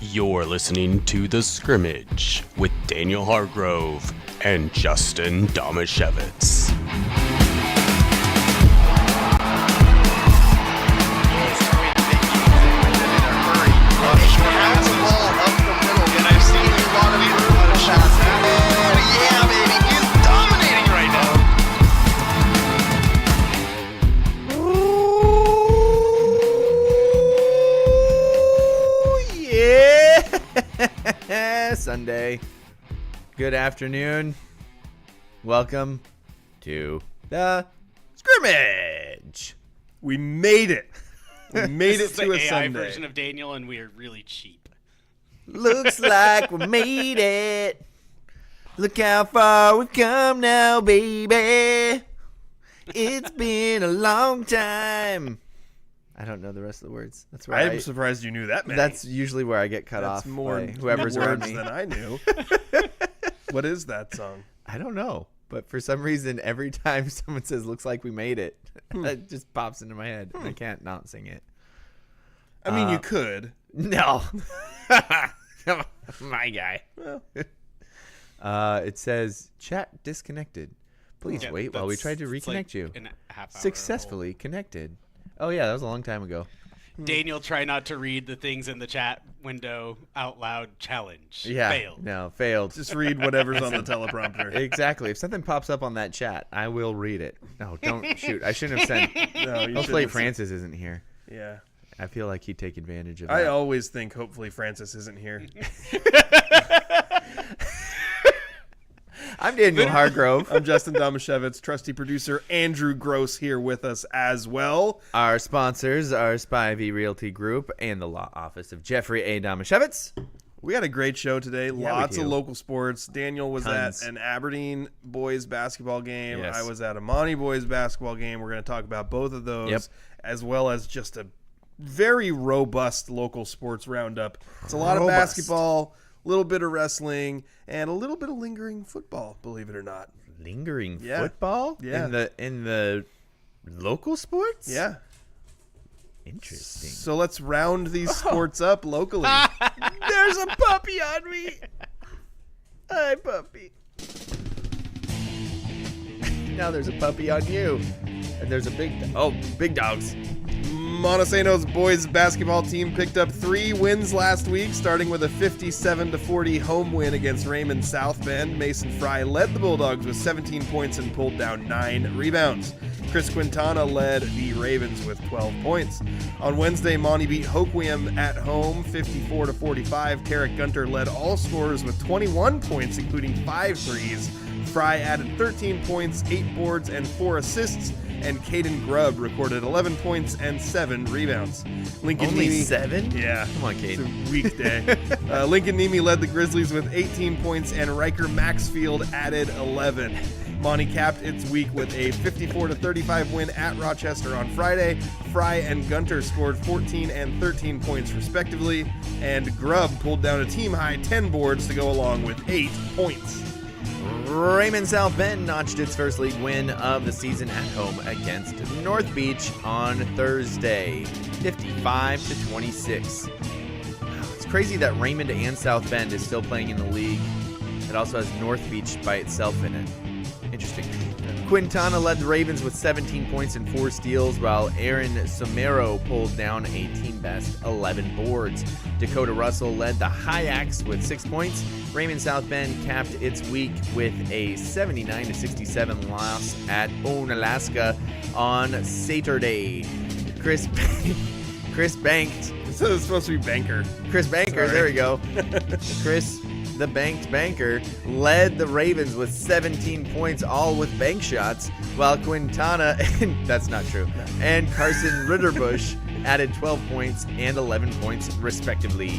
You're listening to The Scrimmage with Daniel Hargrove and Justin Domashevitz. Sunday. Good afternoon. Welcome to the Scrimmage. We made it. We made This it is to the a AI Sunday. version of Daniel, and we are really cheap. Looks like we made it. Look how far we've come now, baby. It's been a long time. I don't know the rest of the words. That's where I'm surprised you knew that many. That's usually where I get cut That's off more by whoever's around words me. than I knew. What is that song? I don't know, but for some reason, every time someone says "looks like we made it," it just pops into my head. I can't not sing it. I mean, you could. No, my guy. Well, It says chat disconnected. Please Yeah, wait while we that's- try to it's reconnect like you. in a half hour Successfully connected. Oh yeah, that was a long time ago. old. Daniel, try not to read the things in the chat window out loud. Challenge. Yeah, Failed. no, failed. just read whatever's on the teleprompter. Exactly. If something pops up on that chat, I will read it. No, don't shoot. I shouldn't have sent. No, you Hopefully shouldn't have Francis isn't here. said- Yeah. I feel like he'd take advantage of I that. always think hopefully Francis isn't here. I'm Daniel Hargrove. I'm Justin Domashevitz, trusty producer Andrew Gross here with us as well. Our sponsors are Spivey Realty Group and the law office of Jeffrey A. Domashevitz. We had a great show today. we Lots of do. local sports. Daniel was Tons. at an Aberdeen boys basketball game. Yes. I was at a Monty boys basketball game. We're going to talk about both of those, Yep. as well as just a very robust local sports roundup. It's a lot of Robust. basketball, a little bit of wrestling, and a little bit of lingering football, believe it or not. Lingering Yeah. football? Yeah. In the local sports? Yeah. Interesting. So let's round these sports up locally. There's a puppy on me. Hi, puppy. Now there's a puppy on you. And there's a big dogs. Montesano's boys basketball team picked up 3 wins last week, starting with a 57-40 home win against Raymond South Bend. Mason Fry led the Bulldogs with 17 points and pulled down 9 rebounds. Chris Quintana led the Ravens with 12 points. On Wednesday, Monty beat Hoquiam at home 54-45. Tarek Gunter led all scorers with 21 points, including 5 threes. Fry added 13 points, 8 boards, and 4 assists. And Caden Grubb recorded 11 points and 7 rebounds. Lincoln Only Niemi, 7? Yeah. Come on, It's Caden. a weekday. Lincoln Niemi led the Grizzlies with 18 points, and Riker Maxfield added 11. Monty capped its week with a 54-35 win at Rochester on Friday. Fry and Gunter scored 14 and 13 points respectively, and Grubb pulled down a team-high 10 boards to go along with 8 points. Raymond South Bend notched its first league win of the season at home against North Beach on Thursday, 55-26. Wow, it's crazy that Raymond and South Bend is still playing in the league. It also has North Beach by itself in it. Interesting. Quintana led the Ravens with 17 points and 4 steals, while Aaron Somero pulled down a team-best 11 boards. Dakota Russell led the Hyaks with 6 points. Raymond South Bend capped its week with a 79-67 loss at Onalaska on Saturday. Chris Banked. So it's supposed to be Banker. Chris Banker, Sorry. there we go. Chris, the banked banker, led the Ravens with 17 points, all with bank shots, while Quintana, that's not true, and Carson Ritterbusch added 12 points and 11 points, respectively.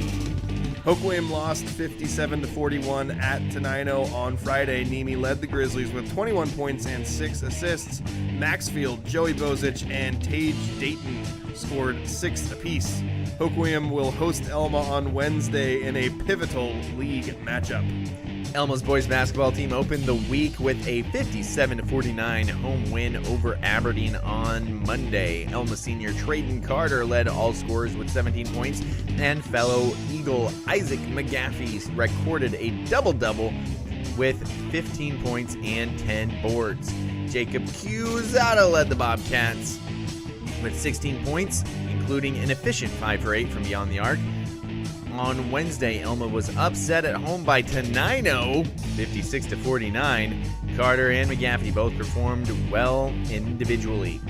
Hoquiam lost 57-41 at Tenino on Friday. Niemi led the Grizzlies with 21 points and 6 assists. Maxfield, Joey Bozich, and Tage Dayton scored 6 apiece. Hoquiam will host Elma on Wednesday in a pivotal league matchup. Elma's boys basketball team opened the week with a 57-49 home win over Aberdeen on Monday. Elma senior Trayden Carter led all scorers with 17 points, and fellow Eagle Isaac McGaffey recorded a double-double with 15 points and 10 boards. Jacob Cusada led the Bobcats with 16 points, including an efficient 5 for 8 from beyond the arc. On Wednesday, Elma was upset at home by Tenino, 56-49. Carter and McGaffey both performed well individually.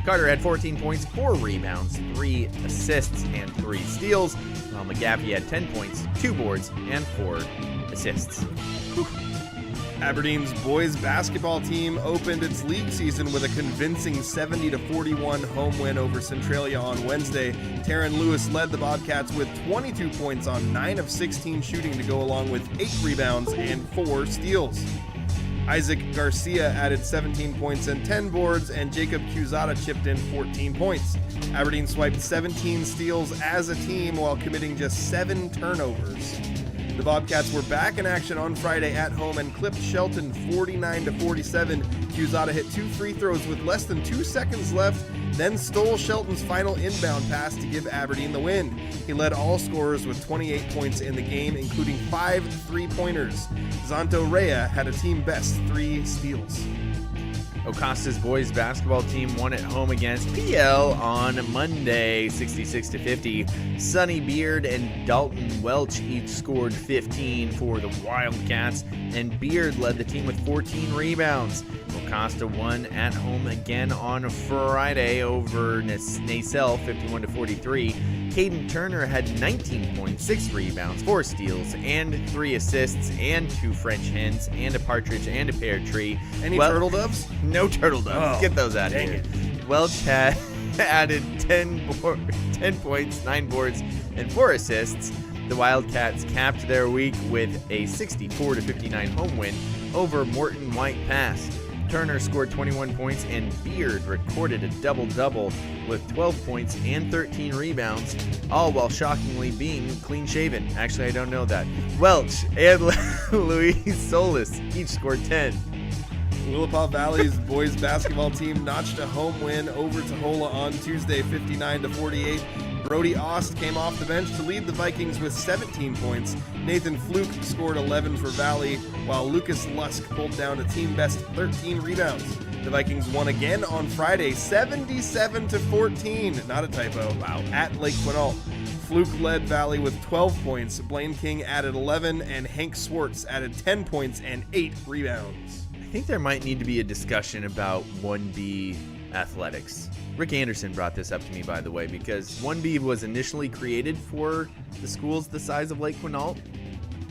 Carter had 14 points, 4 rebounds, 3 assists, and 3 steals, while McGaffey had 10 points, 2 boards, and 4 assists. Aberdeen's boys basketball team opened its league season with a convincing 70-41 home win over Centralia on Wednesday. Taryn Lewis led the Bobcats with 22 points on 9 of 16 shooting to go along with 8 rebounds and 4 steals. Isaac Garcia added 17 points and 10 boards, and Jacob Cusada chipped in 14 points. Aberdeen swiped 17 steals as a team while committing just 7 turnovers. The Bobcats were back in action on Friday at home and clipped Shelton 49-47. Cusada hit 2 free throws with less than 2 seconds left, then stole Shelton's final inbound pass to give Aberdeen the win. He led all scorers with 28 points in the game, including 5 3-pointers. Zanto Rea had a team best 3 steals. Ocasta's boys basketball team won at home against PL on Monday, 66-50. Sonny Beard and Dalton Welch each scored 15 for the Wildcats, and Beard led the team with 14 rebounds. Ocosta won at home again on Friday over Nacelle, 51-43. Caden Turner had 19 points, 6 rebounds, 4 steals, and 3 assists, and 2 French hens, and a partridge, and a pear tree. Any turtle doves? No turtle doves. Oh, get those out of dang here. it. Welch had added 10 points, 9 boards, and 4 assists. The Wildcats capped their week with a 64-59 home win over Morton White Pass. Turner scored 21 points, and Beard recorded a double-double with 12 points and 13 rebounds, all while shockingly being clean-shaven. Actually, I don't know that. Welch and Luis Solis each scored 10. Willapa Valley's boys basketball team notched a home win over Tahola on Tuesday, 59-48. Brody Ost came off the bench to lead the Vikings with 17 points. Nathan Fluke scored 11 for Valley, while Lucas Lusk pulled down a team-best 13 rebounds. The Vikings won again on Friday, 77-14. Not a typo. Wow. At Lake Quinault. Fluke led Valley with 12 points. Blaine King added 11, and Hank Swartz added 10 points and 8 rebounds. I think there might need to be a discussion about 1B athletics. Rick Anderson brought this up to me, by the way, because 1B was initially created for the schools the size of Lake Quinault,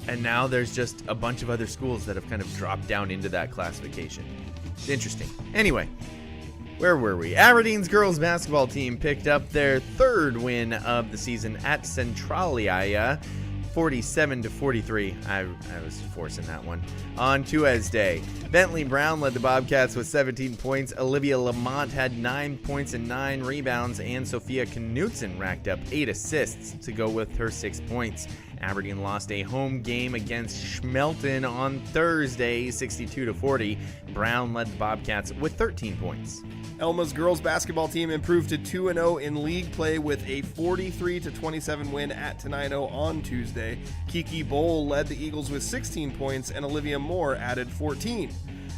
and now there's just a bunch of other schools that have kind of dropped down into that classification. It's interesting. Anyway, where were we? Aberdeen's girls basketball team picked up their 3rd win of the season at Centralia, 47-43. I was forcing that one. On Tuesday, Bentley Brown led the Bobcats with 17 points. Olivia Lamont had 9 points and 9 rebounds, and Sophia Knutson racked up 8 assists to go with her 6 points. Aberdeen lost a home game against Schmelton on Thursday, 62-40. Brown led the Bobcats with 13 points. Elma's girls basketball team improved to 2-0 in league play with a 43-27 win at Tenino on Tuesday. Kiki Bowl led the Eagles with 16 points, and Olivia Moore added 14.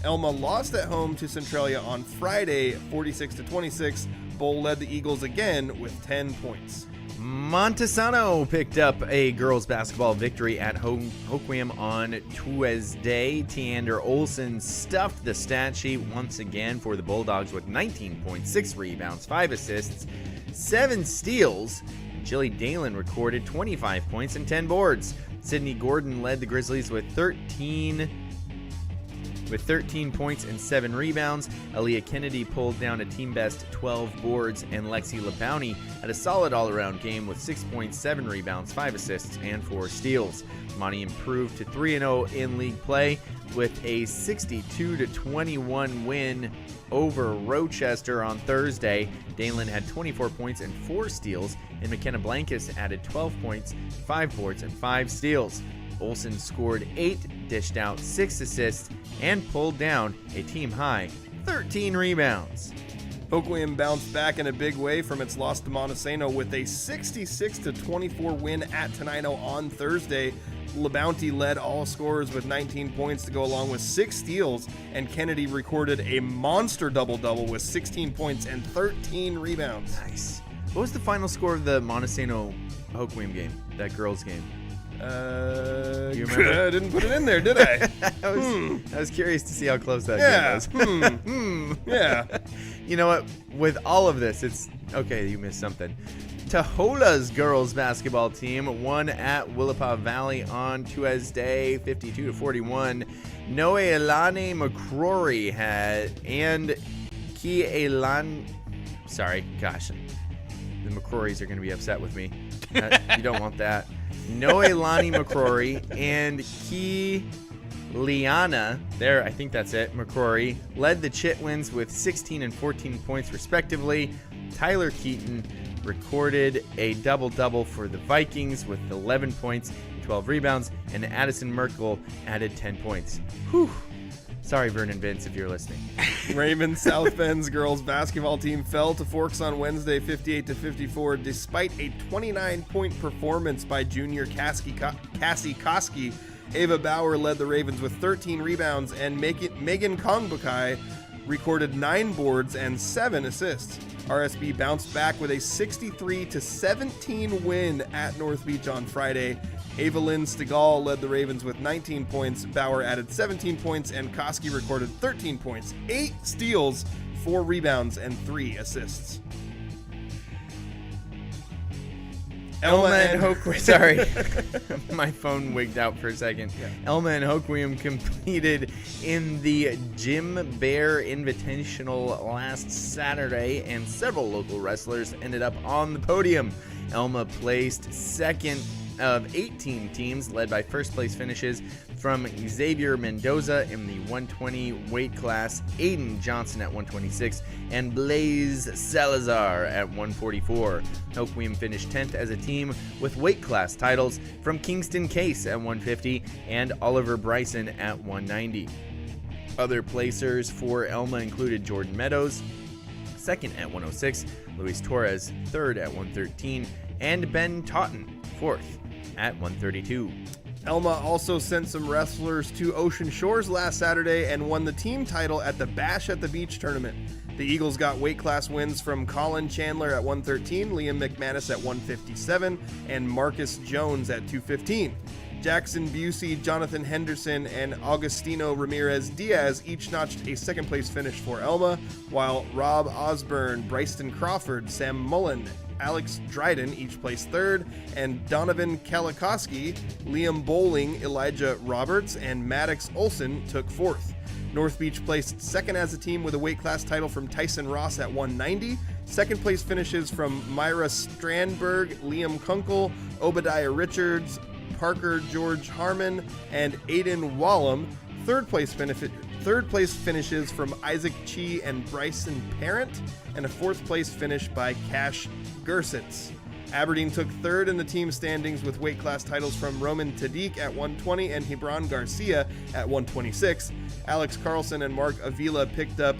Elma lost at home to Centralia on Friday, 46-26. Bowl led the Eagles again with 10 points. Montesano picked up a girls basketball victory at Hoquiam on Tuesday. Tiander Olsen stuffed the stat sheet once again for the Bulldogs with 19 points, 6 rebounds, 5 assists, 7 steals. Jilly Dalen recorded 25 points and 10 boards. Sydney Gordon led the Grizzlies with 13 points and 7 rebounds. Aaliyah Kennedy pulled down a team-best 12 boards, and Lexi LeBounty had a solid all-around game with 6 points, 7 rebounds, 5 assists, and 4 steals. Monty improved to 3-0 in league play with a 62-21 win over Rochester on Thursday. Dalen had 24 points and 4 steals, and McKenna Blankus added 12 points, 5 boards, and 5 steals. Olsen scored 8 dished out 6 assists and pulled down a team-high 13 rebounds. Hoquiam bounced back in a big way from its loss to Montesano with a 66-24 win at Tenino on Thursday. LeBounty led all scorers with 19 points to go along with 6 steals, and Kennedy recorded a monster double-double with 16 points and 13 rebounds. Nice. What was the final score of the Montesano Hoquiam game, that girls' game? You remember? I didn't put it in there, did I? I was curious to see how close that game was. Yeah. You know what? With all of this, it's okay. You missed something. Tahola's girls basketball team won at Willapa Valley on Tuesday, 52-41. Noelani McCrory and Kielan. Sorry, gosh, the McCrorys are going to be upset with me. You don't want that. Noelani McCrory and Liana, there, I think that's it, McCrory, led the Chitwins with 16 and 14 points respectively. Tyler Keaton recorded a double-double for the Vikings with 11 points and 12 rebounds, and Addison Merkel added 10 points. Whew. Sorry, Vernon Vince, if you're listening. Raymond South Bend's girls basketball team fell to Forks on Wednesday 58-54 despite a 29-point performance by junior Cassie Koski. Ava Bauer led the Ravens with 13 rebounds, and Megan Kongbukai recorded 9 boards and 7 assists. RSB bounced back with a 63-17 win at North Beach on Friday. Evelyn Stegall led the Ravens with 19 points. Bauer added 17 points, and Koski recorded 13 points, 8 steals, 4 rebounds, and 3 assists. Elma and Hoquiam. Sorry, my phone wigged out for a second. Yeah. Elma and Hoquiam competed in the Jim Bear Invitational last Saturday, and several local wrestlers ended up on the podium. Elma placed second of 18 teams, led by first place finishes from Xavier Mendoza in the 120 weight class, Aiden Johnson at 126, and Blaze Salazar at 144. Hoquiam finished 10th as a team with weight class titles from Kingston Case at 150 and Oliver Bryson at 190. Other placers for Elma included Jordan Meadows, second at 106, Luis Torres, third at 113, and Ben Totten, fourth at 132. Elma also sent some wrestlers to Ocean Shores last Saturday and won the team title at the Bash at the Beach tournament. The Eagles got weight class wins from Colin Chandler at 113, Liam McManus at 157, and Marcus Jones at 215. Jackson Busey, Jonathan Henderson, and Augustino Ramirez Diaz each notched a second place finish for Elma, while Rob Osborne, Bryson Crawford, Sam Mullen, Alex Dryden each placed third, and Donovan Kalikoski, Liam Bowling, Elijah Roberts, and Maddox Olson took fourth. North Beach placed second as a team with a weight class title from Tyson Ross at 190. Second place finishes from Myra Strandberg, Liam Kunkel, Obadiah Richards, Parker George Harmon, and Aiden Wallum. Third place finishes from Isaac Chi and Bryson Parent, and a fourth place finish by Cash Gersitz. Aberdeen took third in the team standings with weight class titles from Roman Tadiq at 120 and Hebron Garcia at 126. Alex Carlson and Mark Avila picked up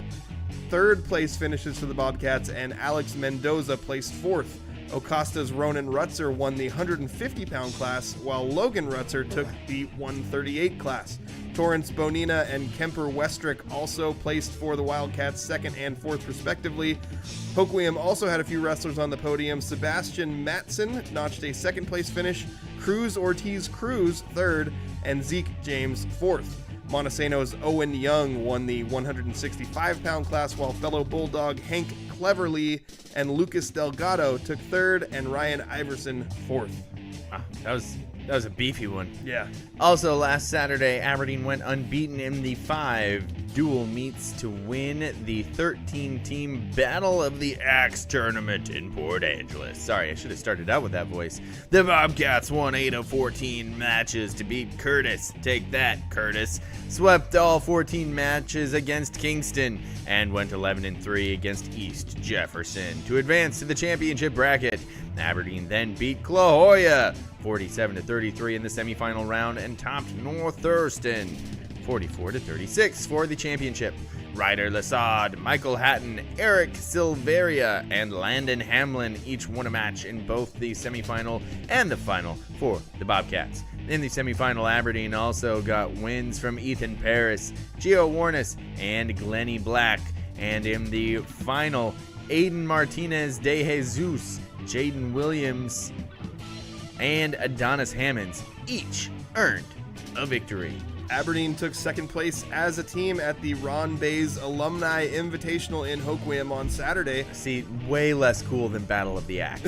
third place finishes for the Bobcats, and Alex Mendoza placed fourth. Ocasta's Ronan Rutzer won the 150-pound class, while Logan Rutzer took the 138 class. Torrance Bonina and Kemper Westrick also placed for the Wildcats second and fourth respectively. Hoquiam also had a few wrestlers on the podium. Sebastian Matson notched a second place finish, Cruz Ortiz Cruz third, and Zeke James fourth. Montesano's Owen Young won the 165-pound class, while fellow Bulldog Hank Cleverly and Lucas Delgado took third, and Ryan Iverson fourth. Wow, that was a beefy one. Yeah. Also, last Saturday, Aberdeen went unbeaten in the 5 dual meets to win the 13-team Battle of the Axe tournament in Port Angeles. Sorry, I should have started out with that voice. The Bobcats won 8 of 14 matches to beat Curtis. Take that, Curtis. Swept all 14 matches against Kingston and went 11-3 against East Jefferson to advance to the championship bracket. Aberdeen then beat Clahoya 47-33 in the semifinal round and topped North Thurston 44-36 for the championship. Ryder Lasad, Michael Hatton, Eric Silveria, and Landon Hamlin each won a match in both the semifinal and the final for the Bobcats. In the semifinal, Aberdeen also got wins from Ethan Paris, Gio Warnes, and Glennie Black. And in the final, Aiden Martinez de Jesus, Jaden Williams, and Adonis Hammonds each earned a victory. Aberdeen took second place as a team at the Ron Bays Alumni Invitational in Hoquiam on Saturday. See, way less cool than Battle of the Axe.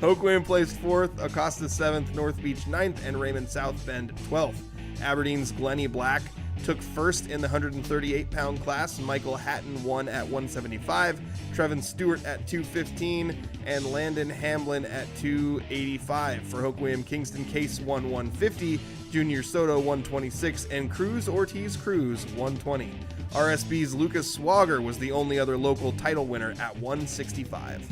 Hoquiam placed 4th, Acosta 7th, North Beach 9th, and Raymond South Bend 12th. Aberdeen's Glennie Black took 1st in the 138-pound class. Michael Hatton won at 175, Trevin Stewart at 215, and Landon Hamlin at 285. For Hoquiam, Kingston Case won 150, Junior Soto 126, and Cruz Ortiz Cruz 120. RSB's Lucas Swager was the only other local title winner at 165.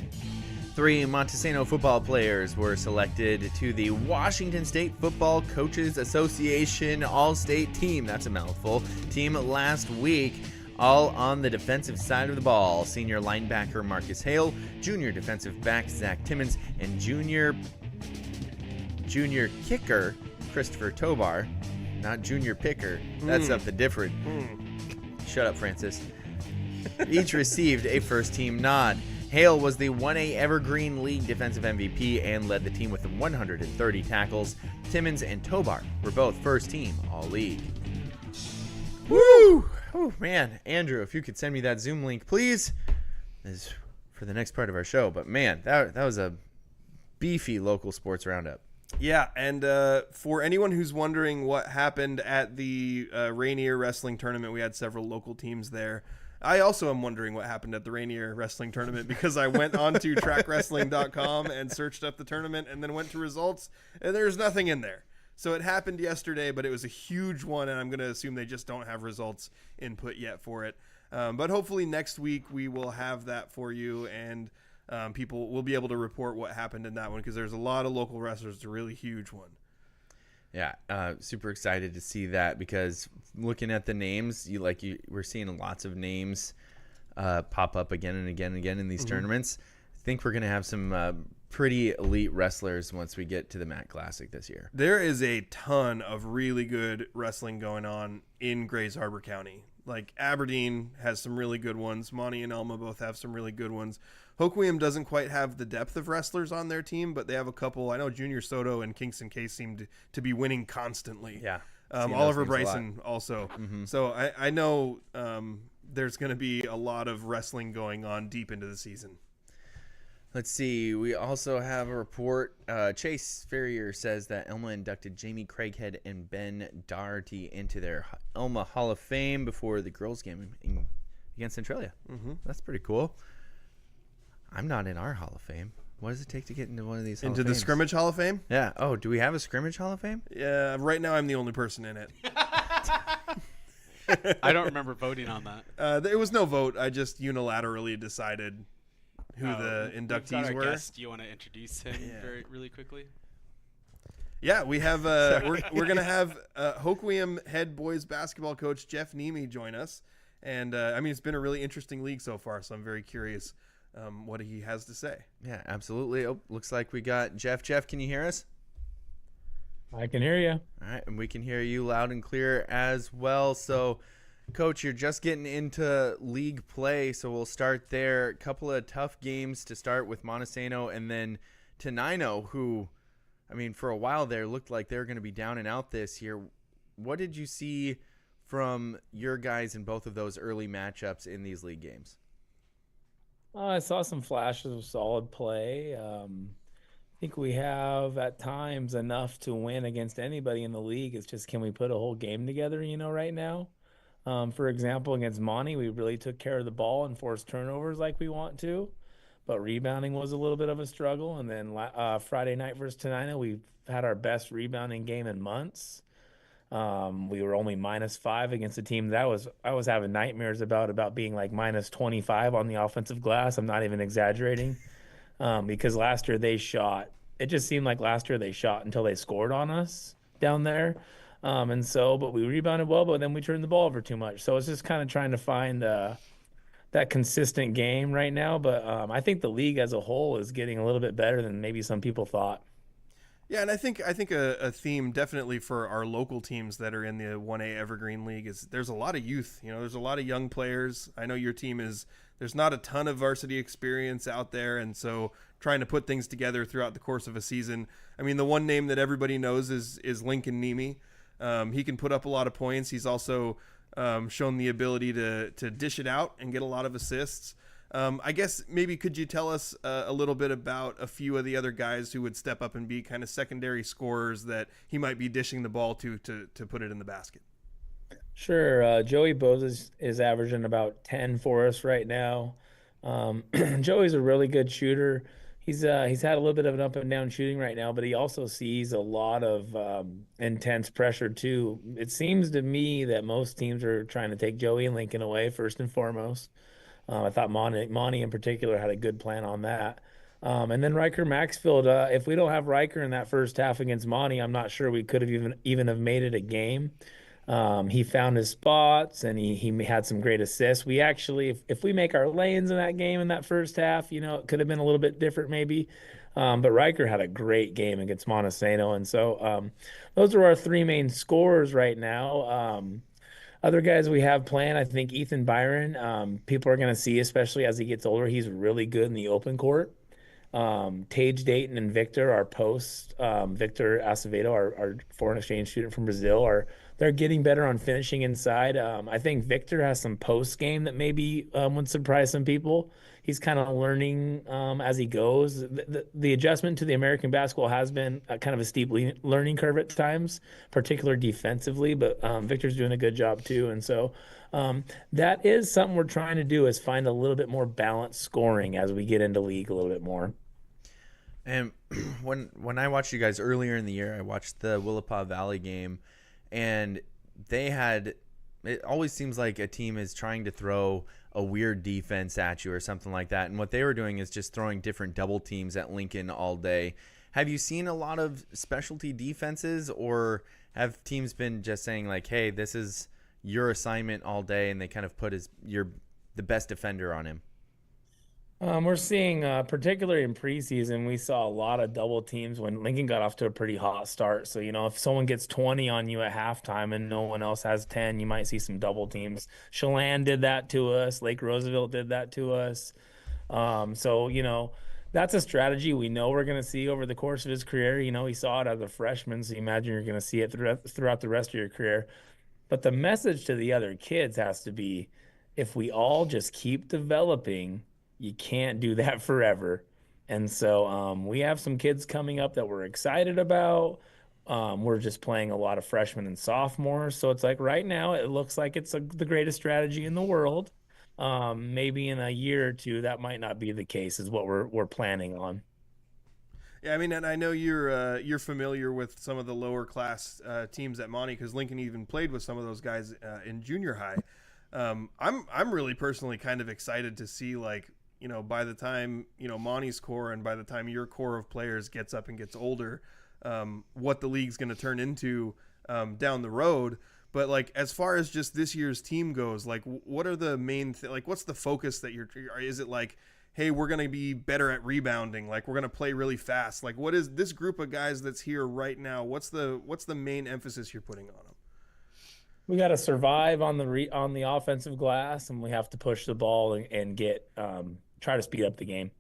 3 Montesano football players were selected to the Washington State Football Coaches Association All-State Team. That's a mouthful. Team last week, all on the defensive side of the ball. Senior linebacker Marcus Hale, junior defensive back Zach Timmons, and junior kicker Christopher Tobar. Not junior picker. That's something different. Shut up, Francis. Each received a first-team nod. Hale was the 1A Evergreen League defensive MVP and led the team with 130 tackles. Timmons and Tobar were both first-team All-League. Woo! Oh, man. Andrew, if you could send me that Zoom link, please. This is for the next part of our show. But, man, that was a beefy local sports roundup. Yeah, and for anyone who's wondering what happened at the Rainier Wrestling Tournament, we had several local teams there. I also am wondering what happened at the Rainier Wrestling Tournament because I went on to trackwrestling.com and searched up the tournament and then went to results, and there's nothing in there. So it happened yesterday, but it was a huge one, and I'm going to assume they just don't have results input yet for it. But hopefully next week we will have that for you, and people will be able to report what happened in that one because there's a lot of local wrestlers. It's a really huge one. Yeah, super excited to see that because looking at the names, we're seeing lots of names pop up again and again and again in these tournaments. I think we're going to have some pretty elite wrestlers once we get to the Matt Classic this year. There is a ton of really good wrestling going on in Grays Harbor County. Like Aberdeen has some really good ones. Monty and Elma both have some really good ones. Hoquiam doesn't quite have the depth of wrestlers on their team, but they have a couple. I know Junior Soto and Kingston Case seem to be winning constantly. Yeah. Oliver Bryson also. So I know there's going to be a lot of wrestling going on deep into the season. Let's see. We also have a report. Chase Ferrier says that Elma inducted Jamie Craighead and Ben Doherty into their Elma Hall of Fame before the girls' game against Centralia. That's pretty cool. I'm not in our Hall of Fame. What does it take to get into one of these Hall Into of the Fames? Scrimmage Hall of Fame? Yeah. Oh, do we have a Scrimmage Hall of Fame? Yeah, right now I'm the only person in it. I don't remember voting on that. There was no vote. I just unilaterally decided who the inductees were. Guest. Do you want to introduce him really quickly? Yeah, we have we're gonna have Hoquiam head boys basketball coach Jeff Niemi join us, and it's been a really interesting league so far. So I'm very curious what he has to say. Yeah, absolutely. Oh, looks like we got Jeff. Jeff, can you hear us? I can hear you. All right, and we can hear you loud and clear as well. So, Coach, you're just getting into league play, so we'll start there. A couple of tough games to start with Montesano and then Tenino, who, for a while there looked like they were going to be down and out this year. What did you see from your guys in both of those early matchups in these league games? I saw some flashes of solid play. I think we have at times enough to win against anybody in the league. It's just, can we put a whole game together, right now? For example, against Monty, we really took care of the ball and forced turnovers like we want to, but rebounding was a little bit of a struggle. And then Friday night versus Tenino, we had our best rebounding game in months. We were only -5 against a team that I was having nightmares about being like -25 on the offensive glass. I'm not even exaggerating. because last year they shot. It just seemed like last year they shot until they scored on us down there. But we rebounded well, but then we turned the ball over too much. So it's just kind of trying to find that consistent game right now. But I think the league as a whole is getting a little bit better than maybe some people thought. Yeah, and I think a theme definitely for our local teams that are in the 1A Evergreen League is there's a lot of youth. There's a lot of young players. I know your team there's not a ton of varsity experience out there, and so trying to put things together throughout the course of a season. I mean, the one name that everybody knows is Lincoln Niemi. He can put up a lot of points. He's also shown the ability to dish it out and get a lot of assists. I guess maybe could you tell us a little bit about a few of the other guys who would step up and be kind of secondary scorers that he might be dishing the ball to put it in the basket? Sure. Joey Bose is averaging about 10 for us right now. Joey's a really good shooter. He's had a little bit of an up and down shooting right now, but he also sees a lot of intense pressure too. It seems to me that most teams are trying to take Joey and Lincoln away first and foremost. I thought Monty in particular had a good plan on that. And then Riker Maxfield, if we don't have Riker in that first half against Monty, I'm not sure we could have even have made it a game. He found his spots and he had some great assists. We actually, if we make our lanes in that game in that first half, it could have been a little bit different maybe. But Riker had a great game against Montesano. And so those are our three main scorers right now. Other guys we have playing, I think Ethan Byron, people are going to see, especially as he gets older, he's really good in the open court. Tage Dayton and Victor, our posts, Victor Acevedo, our foreign exchange student from Brazil, they're getting better on finishing inside. I think Victor has some post game that maybe would surprise some people. He's kind of learning as he goes. The adjustment to the American basketball has been kind of a steep learning curve at times, particularly defensively, but Victor's doing a good job too. And so that is something we're trying to do, is find a little bit more balanced scoring as we get into league a little bit more. And when I watched you guys earlier in the year, I watched the Willapa Valley game, and it always seems like a team is trying to throw a weird defense at you or something like that. And what they were doing is just throwing different double teams at Lincoln all day. Have you seen a lot of specialty defenses, or have teams been just saying like, hey, this is your assignment all day, and they kind of put the best defender on him? We're seeing, particularly in preseason, we saw a lot of double teams when Lincoln got off to a pretty hot start. So, if someone gets 20 on you at halftime and no one else has 10, you might see some double teams. Chelan did that to us. Lake Roosevelt did that to us. That's a strategy we know we're going to see over the course of his career. He saw it as a freshman, so you imagine you're going to see it throughout the rest of your career. But the message to the other kids has to be, if we all just keep developing, you can't do that forever. And so we have some kids coming up that we're excited about. We're just playing a lot of freshmen and sophomores. So it's like right now it looks like it's the greatest strategy in the world. Maybe in a year or two that might not be the case, is what we're planning on. Yeah, I mean, and I know you're familiar with some of the lower class teams at Monty, because Lincoln even played with some of those guys in junior high. I'm really personally kind of excited to see, like, by the time, Monty's core and by the time your core of players gets up and gets older, what the league's going to turn into down the road. But, like, as far as just this year's team goes, like, what are the main what's the focus that is it like, hey, we're going to be better at rebounding, like we're going to play really fast? Like, what is this group of guys that's here right now? What's the main emphasis you're putting on them? We got to survive on the offensive glass, and we have to push the ball and get try to speed up the game.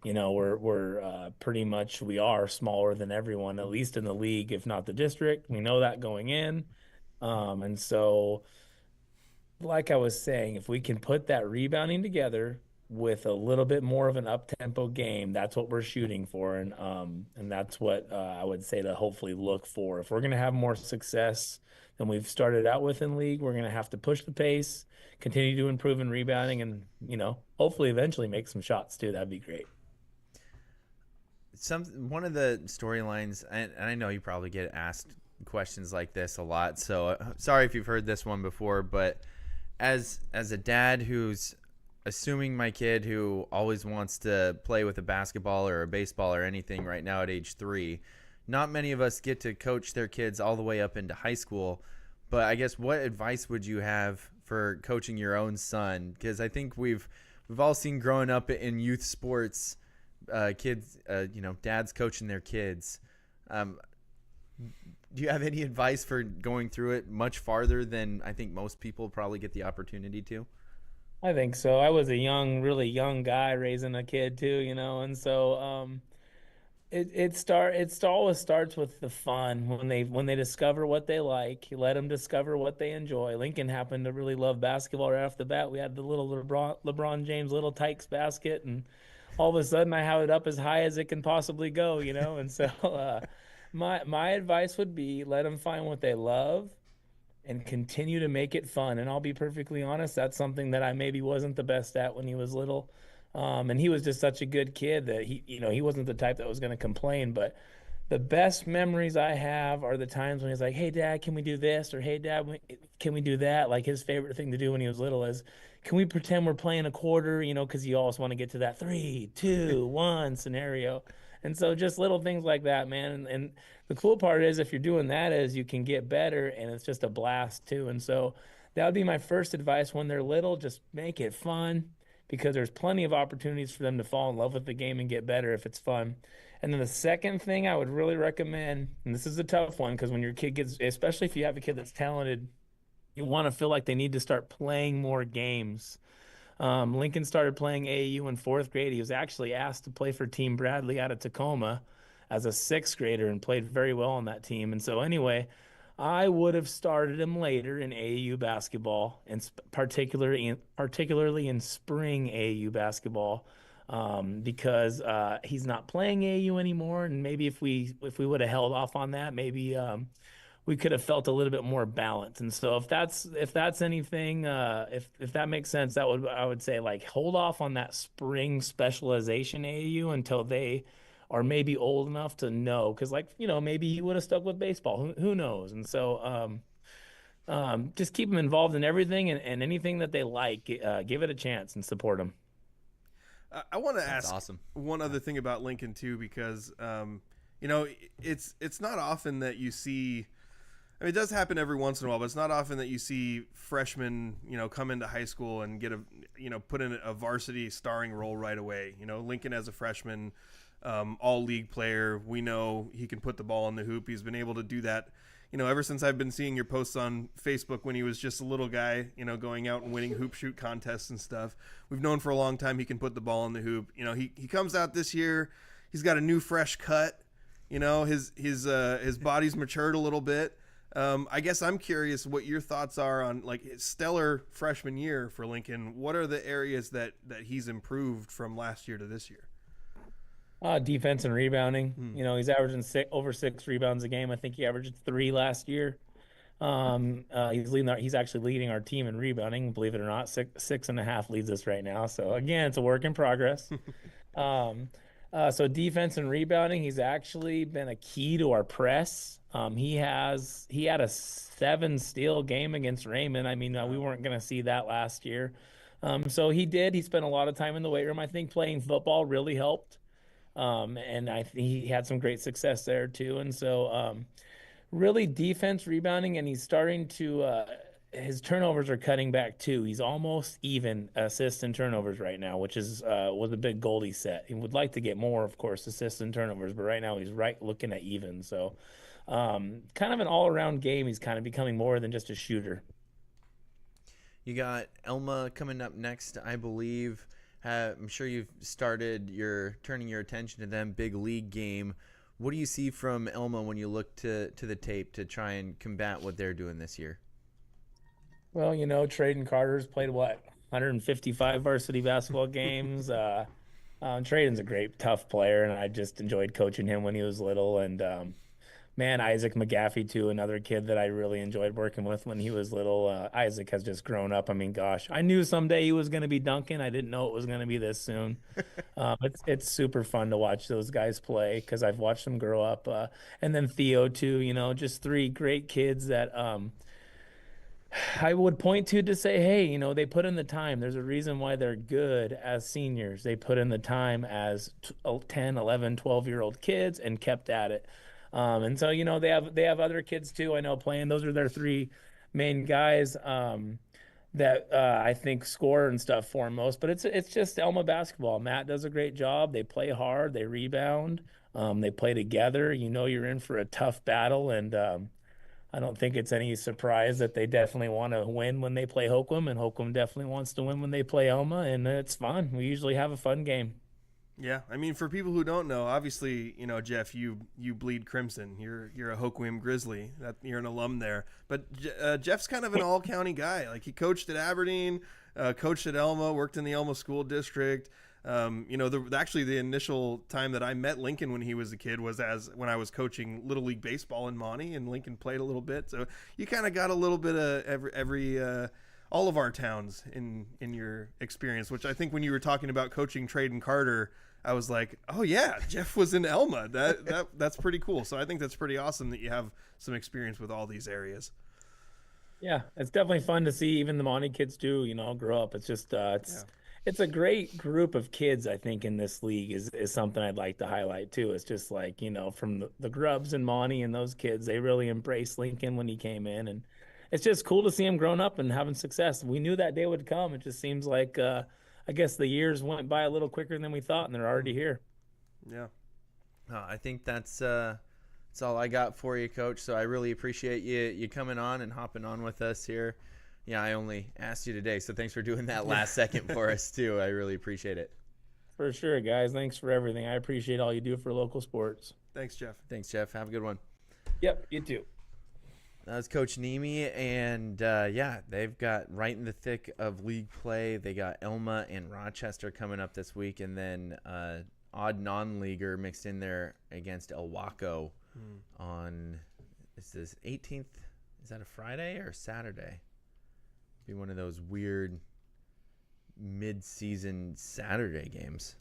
We're pretty much, we are smaller than everyone, at least in the league, if not the district. We know that going in. And so, like I was saying, if we can put that rebounding together with a little bit more of an up-tempo game, that's what we're shooting for. And that's what I would say to hopefully look for. If we're going to have more success than we've started out with in league, we're going to have to push the pace, continue to improve in rebounding, and, hopefully eventually make some shots too. That'd be great. One of the storylines, and I know you probably get asked questions like this a lot, so sorry if you've heard this one before, but as a dad who's assuming my kid who always wants to play with a basketball or a baseball or anything right now at age 3, not many of us get to coach their kids all the way up into high school. But I guess what advice would you have for coaching your own son? Because I think we've all seen growing up in youth sports, kids, dads coaching their kids. Do you have any advice for going through it much farther than I think most people probably get the opportunity to? I think so. I was a really young guy raising a kid too, and so it always starts with the fun when they discover what they like. You let them discover what they enjoy. Lincoln happened to really love basketball right off the bat. We had the little LeBron James little Tykes basket, and all of a sudden I have it up as high as it can possibly go, And so my advice would be let them find what they love and continue to make it fun. And I'll be perfectly honest, that's something that I maybe wasn't the best at when he was little. And he was just such a good kid that he wasn't the type that was going to complain. But the best memories I have are the times when he's like, "Hey, Dad, can we do this?" Or, "Hey, Dad, can we do that?" Like his favorite thing to do when he was little is, "Can we pretend we're playing a quarter?" Because you always want to get to that 3, 2, 1 scenario. And so just little things like that, man. And the cool part is if you're doing that is you can get better, and it's just a blast too. And so that would be my first advice when they're little. Just make it fun, because there's plenty of opportunities for them to fall in love with the game and get better if it's fun. And then the second thing I would really recommend, and this is a tough one, because when your kid gets, especially if you have a kid that's talented, you want to feel like they need to start playing more games. Lincoln started playing AAU in 4th grade. He was actually asked to play for Team Bradley out of Tacoma as a 6th grader and played very well on that team. And so anyway, I would have started him later in AAU basketball, and particularly in spring AAU basketball, because he's not playing AAU anymore. And maybe if we would have held off on that, maybe we could have felt a little bit more balanced. And so if that's anything, if that makes sense, I would say, like, hold off on that spring specialization AAU until they are maybe old enough to know, because maybe he would have stuck with baseball. Who knows? And so just keep them involved in everything, and anything that they like, give it a chance and support them. I want to ask awesome. one other thing about Lincoln too, because it's not often that you see. I mean, it does happen every once in a while, but it's not often that you see freshmen, come into high school and get put in a varsity starring role right away. Lincoln as a freshman, all league player. We know he can put the ball in the hoop. He's been able to do that, ever since I've been seeing your posts on Facebook when he was just a little guy, going out and winning hoop shoot contests and stuff. We've known for a long time he can put the ball in the hoop. He comes out this year. He's got a new fresh cut. His body's matured a little bit. I guess I'm curious what your thoughts are on, like, his stellar freshman year for Lincoln. What are the areas that he's improved from last year to this year? Defense and rebounding. He's averaging over 6 rebounds a game. I think he averaged 3 last year. He's actually leading our team in rebounding, believe it or not. 6.5 leads us right now. So again, it's a work in progress. So defense and rebounding, he's actually been a key to our press. He had a 7 steal game against Raymond. I mean, we weren't going to see that last year. So he spent a lot of time in the weight room. I think playing football really helped. And I think he had some great success there too. And so, really defense, rebounding, and he's starting to, his turnovers are cutting back too. He's almost even assists and turnovers right now, which was a big goal he set. He would like to get more, of course, assists and turnovers, but right now he's right looking at even. So, kind of an all-around game. He's kind of becoming more than just a shooter. You got Elma coming up next, I believe. I'm sure you've started turning your attention to them, big league game. What do you see from Elma when you look to the tape to try and combat what they're doing this year? Well, Traden Carter's played 155 varsity basketball games. Traden's a great, tough player, and I just enjoyed coaching him when he was little. And man, Isaac McGaffey too, another kid that I really enjoyed working with when he was little. Isaac has just grown up. I mean, gosh, I knew someday he was going to be dunking. I didn't know it was going to be this soon. It's super fun to watch those guys play because I've watched them grow up. And then Theo too, just 3 great kids that I would point to say, hey, they put in the time. There's a reason why they're good as seniors. They put in the time as 10, 11, 12-year-old kids and kept at it. And so, they have other kids too, I know, playing. Those are their three main guys that I think score and stuff for most. But it's just Elma basketball. Matt does a great job. They play hard. They rebound. They play together. You're in for a tough battle, and I don't think it's any surprise that they definitely want to win when they play Hoquiam, and Hoquiam definitely wants to win when they play Elma, and it's fun. We usually have a fun game. Yeah, I mean, for people who don't know, obviously, Jeff, you bleed crimson. You're a Hoquiam Grizzly. You're an alum there. But Jeff's kind of an all-county guy. Like, he coached at Aberdeen, coached at Elma, worked in the Elma School District. Actually, the initial time that I met Lincoln when he was a kid was when I was coaching Little League Baseball in Monty, and Lincoln played a little bit. So you kind of got a little bit of every all of our towns in your experience, which I think when you were talking about coaching Traden Carter, I was like, oh yeah, Jeff was in Elma. That's pretty cool. So I think that's pretty awesome that you have some experience with all these areas. Yeah, it's definitely fun to see even the Monty kids too, grow up. It's just It's a great group of kids, I think, in this league is something I'd like to highlight too. It's just like, from the Grubs and Monty and those kids, they really embraced Lincoln when he came in. And it's just cool to see him growing up and having success. We knew that day would come. It just seems like, I guess the years went by a little quicker than we thought, and they're already here. Yeah. I think that's all I got for you, Coach. So I really appreciate you coming on and hopping on with us here. Yeah, I only asked you today, so thanks for doing that last second for us, too. I really appreciate it. For sure, guys. Thanks for everything. I appreciate all you do for local sports. Thanks, Jeff. Thanks, Jeff. Have a good one. Yep, you too. That was Coach Niemi, and, they've got right in the thick of league play. They got Elma and Rochester coming up this week, and then odd non-leaguer mixed in there against El Waco on, is this 18th? Is that a Friday or a Saturday? Be one of those weird mid-season Saturday games.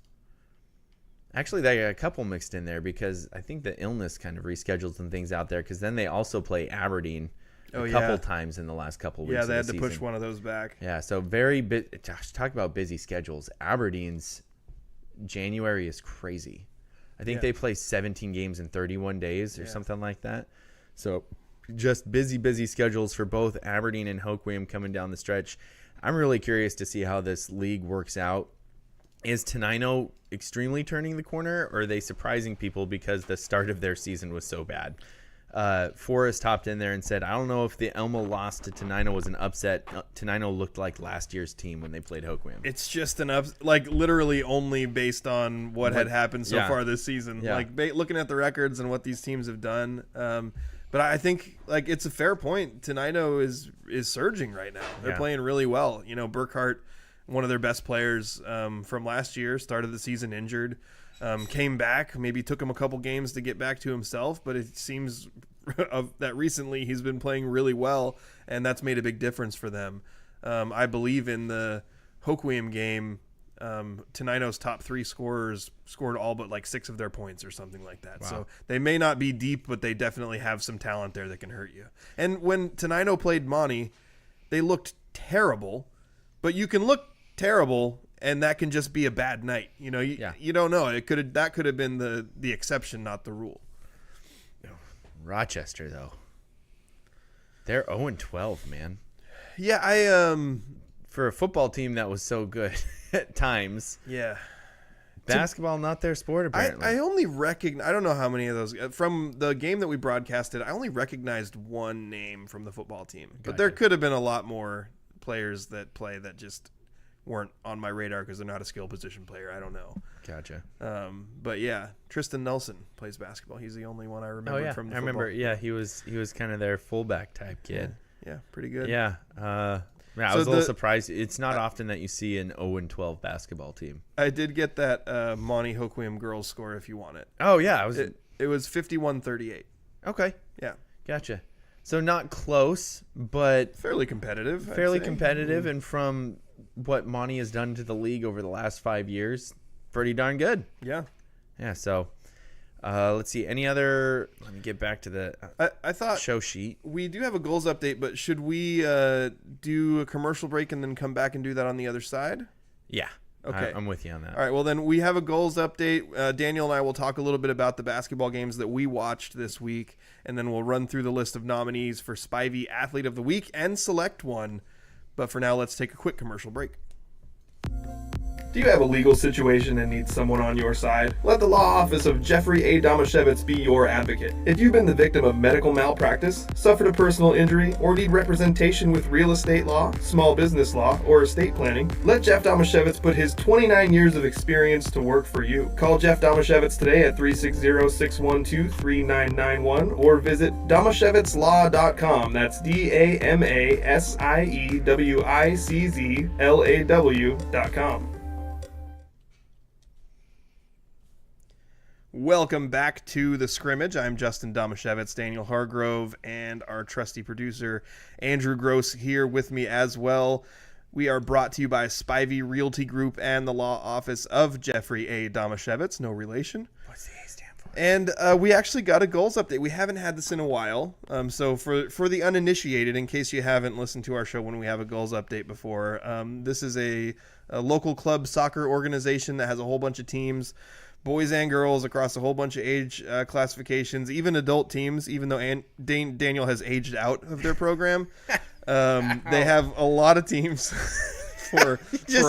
Actually, they got a couple mixed in there because I think the illness kind of rescheduled some things out there, because then they also play Aberdeen a couple times in the last couple weeks. Yeah, they had to season. push one of those back. Yeah, so Josh, talk about busy schedules. Aberdeen's January is crazy. I think they play 17 games in 31 days or something like that. So just busy schedules for both Aberdeen and Hoquiam coming down the stretch. I'm really curious to see how this league works out. Is Tenino extremely turning the corner, or are they surprising people because the start of their season was so bad? Forrest hopped in there and said, I don't know if the Elma loss to Tenino was an upset. Tenino looked like last year's team when they played Hoquiam. It's just literally only based on what had happened so far this season. Yeah. Looking at the records and what these teams have done. But I think it's a fair point. Tenino is surging right now. They're playing really well. Burkhart, one of their best players from last year, started the season injured, came back, maybe took him a couple games to get back to himself, but it seems that recently he's been playing really well, and that's made a big difference for them. I believe in the Hoquiam game, Tenino's top three scorers scored all but 6 of their points or something like that. Wow. So they may not be deep, but they definitely have some talent there that can hurt you. And when Tenino played Monty, they looked terrible, but you can look terrible and that can just be a bad night. You don't know. That could have been the exception, not the rule. Rochester though, they're 0-12, man. Yeah, for a football team that was so good at times. Yeah. Basketball, not their sport, apparently. I only recognize, I don't know how many of those, from the game that we broadcasted, I only recognized one name from the football team. Gotcha. But there could have been a lot more players that play that just weren't on my radar because they're not a skill position player. I don't know. Gotcha. But yeah, Tristan Nelson plays basketball. He's the only one I remember from the football. I remember, yeah, he was kind of their fullback type kid. Yeah, pretty good. Yeah. I was a little surprised. It's not often that you see an 0-12 basketball team. I did get that Monty Hoquiam girls score if you want it. Oh, yeah. It was 51-38. Okay. Yeah. Gotcha. So not close, but fairly competitive. And from what Monty has done to the league over the last 5 years, pretty darn good. Yeah. Yeah, so Let's see. Any other? Let me get back to the I thought show sheet. we do have a goals update, but should we do a commercial break and then come back and do that on the other side? Yeah. Okay. I'm with you on that. All right, well, then we have a goals update. Daniel and I will talk a little bit about the basketball games that we watched this week, and then we'll run through the list of nominees for Spivey Athlete of the Week and select one. But for now, let's take a quick commercial break. Do you have a legal situation and need someone on your side? Let the law office of Jeffrey A. Damashevitz be your advocate. If you've been the victim of medical malpractice, suffered a personal injury, or need representation with real estate law, small business law, or estate planning, let Jeff Damashevitz put his 29 years of experience to work for you. Call Jeff Damashevitz today at 360-612-3991 or visit damashevitzlaw.com. That's DAMASIEWICZLAW.com. Welcome back to the Scrimmage. I'm Justin Damashevitz, Daniel Hargrove, and our trusty producer, Andrew Gross, here with me as well. We are brought to you by Spivey Realty Group and the law office of Jeffrey A. Damashevitz. No relation. What's the A stand for? And we actually got a goals update. We haven't had this in a while. So for the uninitiated, in case you haven't listened to our show when we have a goals update before, this is a local club soccer organization that has a whole bunch of teams, boys and girls across a whole bunch of age classifications, even adult teams, even though Daniel has aged out of their program. They have a lot of teams for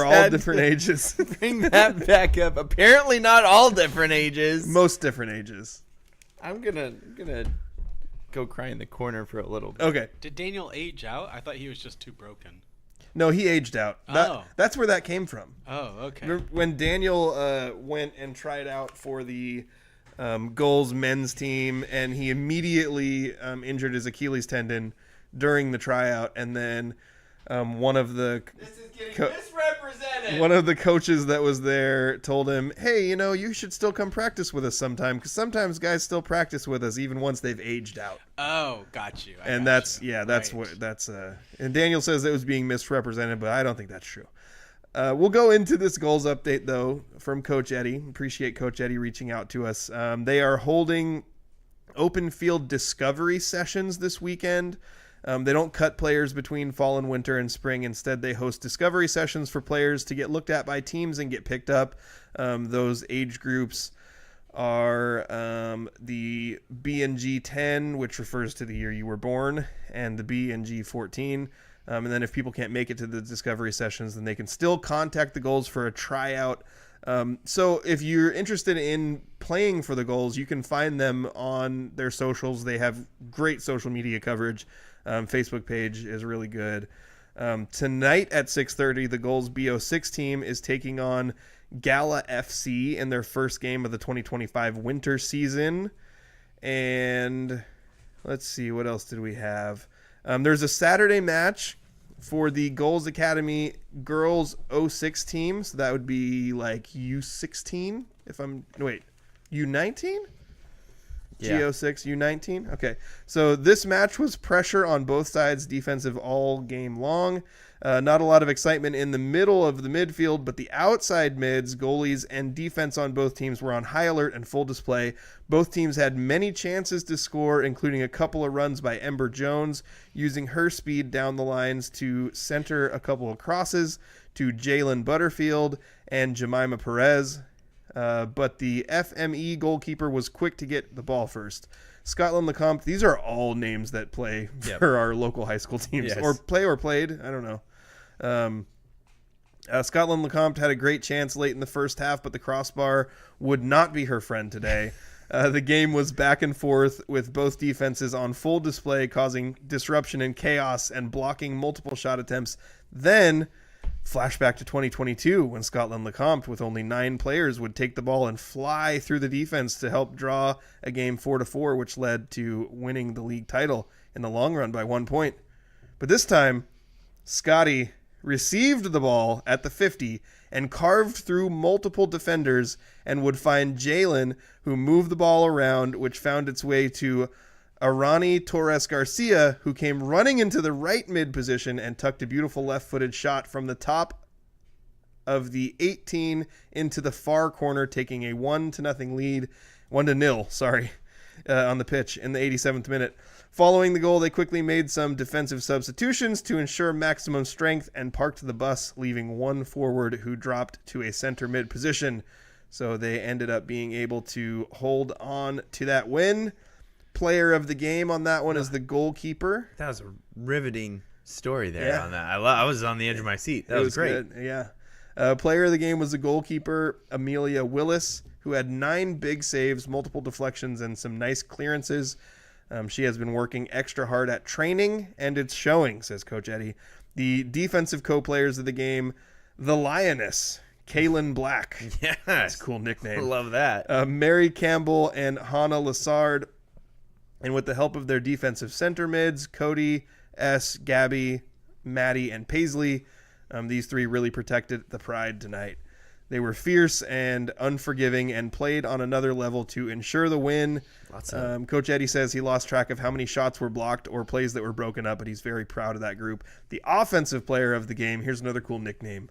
all different ages. Bring that back up. Apparently not all different ages. Most different ages. I'm gonna go cry in the corner for a little bit. Okay. Did Daniel age out? I thought he was just too broken. No, he aged out. Oh. That's where that came from. Oh, okay. Remember when Daniel went and tried out for the goals men's team, and he immediately injured his Achilles tendon during the tryout, and then one of the coaches that was there told him, "Hey, you should still come practice with us sometime, because sometimes guys still practice with us even once they've aged out." Oh, got you. And that's and Daniel says it was being misrepresented, but I don't think that's true. We'll go into this goals update though from Coach Eddie. Appreciate Coach Eddie reaching out to us. They are holding open field discovery sessions this weekend. They don't cut players between fall and winter and spring. Instead, they host discovery sessions for players to get looked at by teams and get picked up. Those age groups are the B and G 10, which refers to the year you were born, and the B and G 14. And then if people can't make it to the discovery sessions, then they can still contact the goals for a tryout. So if you're interested in playing for the goals, you can find them on their socials. They have great social media coverage. Facebook page is really good. Tonight at 6:30, the Goals BO6 team is taking on Gala FC in their first game of the 2025 winter season. And let's see, what else did we have? There's a Saturday match for the Goals Academy girls 06 team. So that would be like U16, U19? Yeah. G06, U19. Okay. So this match was pressure on both sides, defensive all game long. Not a lot of excitement in the middle of the midfield, but the outside mids, goalies, and defense on both teams were on high alert and full display. Both teams had many chances to score, including a couple of runs by Ember Jones, using her speed down the lines to center a couple of crosses to Jalen Butterfield and Jemima Perez. But the FME goalkeeper was quick to get the ball first. Scotland Lecomte, these are all names that play for our local high school teams. Yes. Or played. I don't know. Scotland Lecomte had a great chance late in the first half, but the crossbar would not be her friend today. The game was back and forth with both defenses on full display, causing disruption and chaos and blocking multiple shot attempts. Then flashback to 2022 when Scotland Lecomte, with only 9 players, would take the ball and fly through the defense to help draw a game 4-4, which led to winning the league title in the long run by 1 point. But this time, Scotty received the ball at the 50 and carved through multiple defenders and would find Jalen, who moved the ball around, which found its way to Arani Torres Garcia, who came running into the right mid position and tucked a beautiful left-footed shot from the top of the 18 into the far corner, taking a 1-0 lead, 1-0, sorry, on the pitch in the 87th minute. Following the goal, they quickly made some defensive substitutions to ensure maximum strength and parked the bus, leaving one forward who dropped to a center mid position. So they ended up being able to hold on to that win. Player of the game on that one is the goalkeeper. That was a riveting story there on that. I was on the edge of my seat. That was great. Good. Yeah. Player of the game was the goalkeeper, Amelia Willis, who had 9 big saves, multiple deflections, and some nice clearances. She has been working extra hard at training, and it's showing, says Coach Eddie. The defensive co-players of the game, the Lioness, Kaylin Black. Yes. That's a cool nickname. I love that. Mary Campbell and Hannah Lassard. And with the help of their defensive center mids, Cody, S., Gabby, Maddie, and Paisley, these 3 really protected the Pride tonight. They were fierce and unforgiving and played on another level to ensure the win. Coach Eddie says he lost track of how many shots were blocked or plays that were broken up, but he's very proud of that group. The offensive player of the game, here's another cool nickname,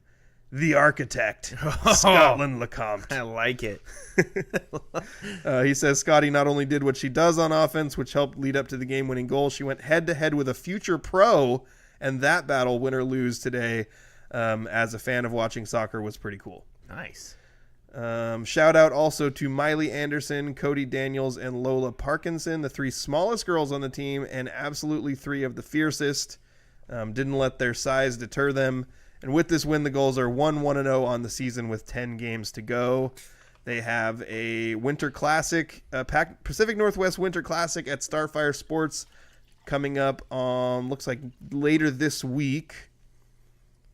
the Architect, Scotland Lecomte. I like it. He says Scotty not only did what she does on offense, which helped lead up to the game-winning goal, she went head-to-head with a future pro, and that battle, win or lose today, as a fan of watching soccer, was pretty cool. Nice. Shout out also to Miley Anderson, Cody Daniels, and Lola Parkinson, the 3 smallest girls on the team, and absolutely 3 of the fiercest. Didn't let their size deter them. And with this win, the Gulls are 1-1-0 on the season with 10 games to go. They have a Winter Classic, Pacific Northwest Winter Classic at Starfire Sports coming up on, looks like later this week.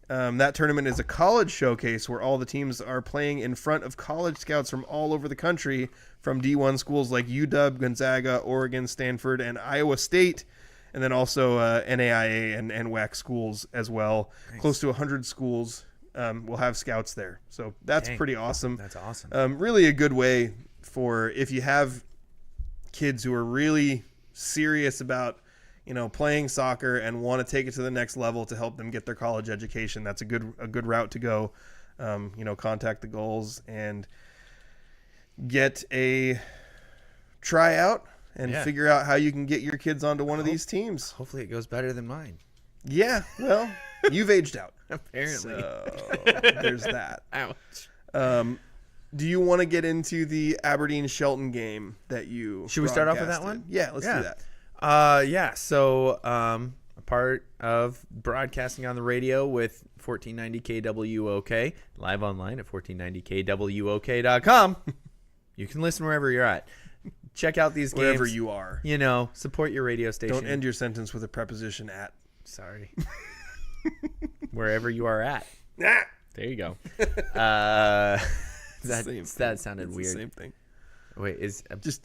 That tournament is a college showcase where all the teams are playing in front of college scouts from all over the country, from D1 schools like UW, Gonzaga, Oregon, Stanford, and Iowa State, and then also NAIA and WAC schools as well. Nice. Close to 100 schools will have scouts there. So that's pretty awesome. That's awesome. Really a good way for if you have kids who are really serious about playing soccer and want to take it to the next level to help them get their college education. That's a good route to go. Contact the Gulls and get a tryout and figure out how you can get your kids onto one of these teams. Hopefully it goes better than mine. Yeah, well, you've aged out. Apparently. So there's that. Ouch. Do you want to get into the Aberdeen-Shelton game that you Should we start off with that broadcasted? one? Yeah, let's do that. So a part of broadcasting on the radio with 1490 KWOK, live online at 1490kwok.com. You can listen wherever you're at. Check out these games. Wherever you are. Support your radio station. Don't end your sentence with a preposition at. Sorry. Wherever you are at. Ah! There you go. That sounded it's weird. The same thing. Wait, just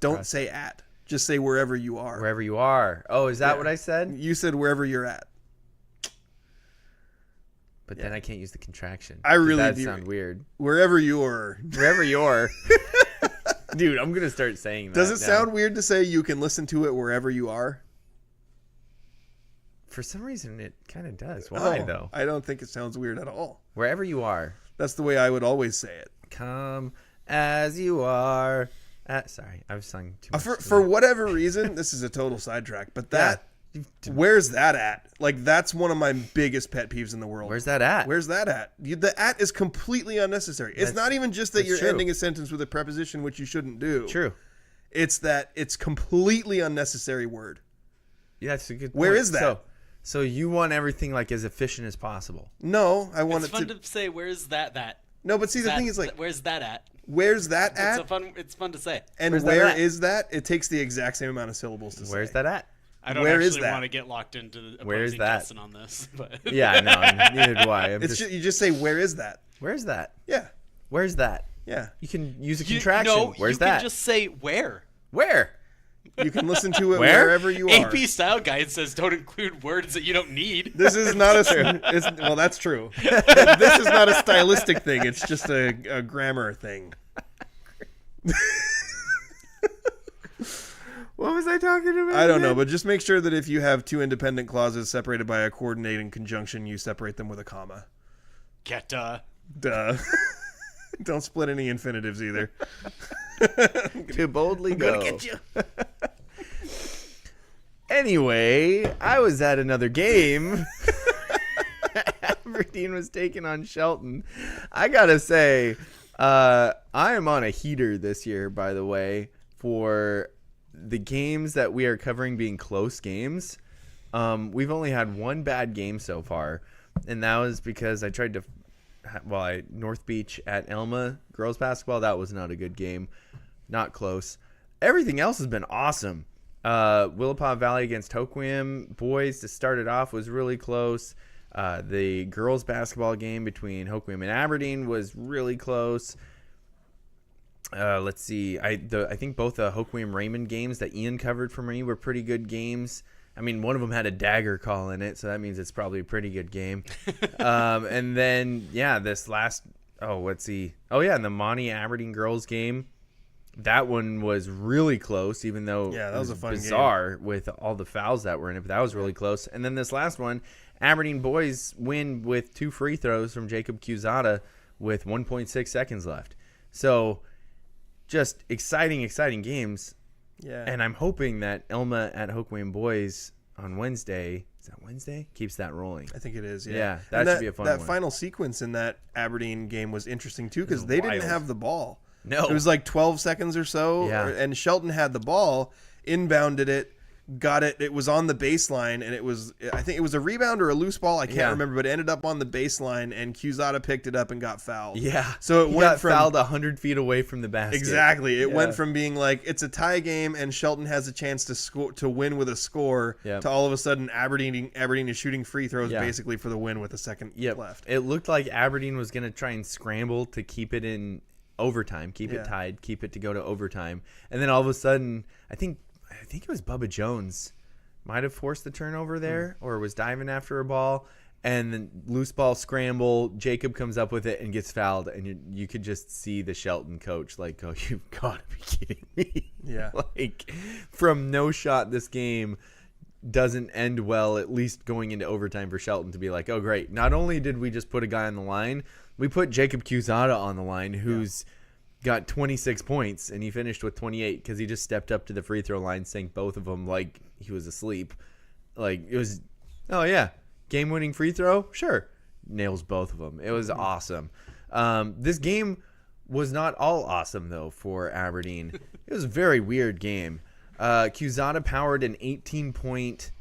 don't say at. Just say wherever you are. Wherever you are. Oh, is that what I said? You said wherever you're at. But then I can't use the contraction. I really that do. Sound weird. Wherever you're. Wherever you're. Dude, I'm gonna start saying that. Does it sound weird to say you can listen to it wherever you are? For some reason, it kind of does. Why though? I don't think it sounds weird at all. Wherever you are. That's the way I would always say it. Come as you are. Sorry, I've sung too much. For whatever reason, this is a total sidetrack, but where's that at? Like, that's one of my biggest pet peeves in the world. Where's that at? Where's that at? The at is completely unnecessary. It's not even just that you're ending a sentence with a preposition, which you shouldn't do. True. It's that it's completely unnecessary word. Yeah, that's a good point. Where is that? So you want everything like as efficient as possible. No, I want it's fun to say, where's that? No, but see, the thing is, like, where's that at? Where's that at? It's fun to say. And where's where that is that? It takes the exact same amount of syllables to say. Where's that at? I don't Where is actually that? want to get locked into the Where's opposing that? Justin on this. But Yeah, no, neither do I. You just say, where is that? Where's that? Yeah. Where's that? Yeah. You can use a contraction. No, Where's you that? can just say where. Where? You can listen to it Where? wherever you are. AP Style Guide says don't include words that you don't need. This is not well, that's true. This is not a stylistic thing. It's just a grammar thing. What was I talking about? I don't know, but just make sure that if you have two independent clauses separated by a coordinating conjunction, you separate them with a comma. Geta. Duh. Don't split any infinitives either. To boldly I'm go. gonna get you. Anyway, I was at another game. Aberdeen was taking on Shelton. I gotta say, I am on a heater this year, by the way, for the games that we are covering being close games. We've only had one bad game so far, and that was because I tried to North Beach at Elma girls basketball. That was not a good game. Not close. Everything else has been awesome. Willapa Valley against Hoquiam boys to start it off was really close. The girls basketball game between Hoquiam and Aberdeen was really close. Let's see. I think both the Hoquiam Raymond games that Ian covered for me were pretty good games. I mean, one of them had a dagger call in it, so that means it's probably a pretty good game. And then, this last, and the Monty Aberdeen girls game, that one was really close, even though that was a fun bizarre with all the fouls that were in it, but that was really close. And then this last one, Aberdeen boys win with 2 free throws from Jacob Cusada with 1.6 seconds left. So just exciting games. Yeah. And I'm hoping that Elma at Hoquiam boys on Wednesday, is that Wednesday? Keeps that rolling. I think it is, yeah. Yeah, that should be a fun one. That final sequence in that Aberdeen game was interesting, too, because they didn't wild. have the ball. No. It was like 12 seconds or so, and Shelton had the ball, inbounded it, got it. It was on the baseline, and I think it was a rebound or a loose ball. I can't remember, but it ended up on the baseline, and Cusada picked it up and got fouled. Yeah. So He got fouled 100 feet away from the basket. Exactly. It went from being like it's a tie game and Shelton has a chance to win with a score to all of a sudden Aberdeen is shooting free throws basically for the win with a second left. It looked like Aberdeen was going to try and scramble to keep it in overtime, keep it tied, keep it to go to overtime. And then all of a sudden, I think it was Bubba Jones might have forced the turnover there or was diving after a ball. And then loose ball scramble, Jacob comes up with it and gets fouled. And you could just see the Shelton coach like, oh, you've got to be kidding me. Yeah. Like from no shot this game doesn't end well, at least going into overtime for Shelton to be like, oh, great. Not only did we just put a guy on the line, we put Jacob Cusada on the line who's got 26 points, and he finished with 28 because he just stepped up to the free throw line, sank both of them like he was asleep. Like it was, game-winning free throw, sure, nails both of them. It was awesome. This game was not all awesome though for Aberdeen. It was a very weird game. Cusada powered an 18-point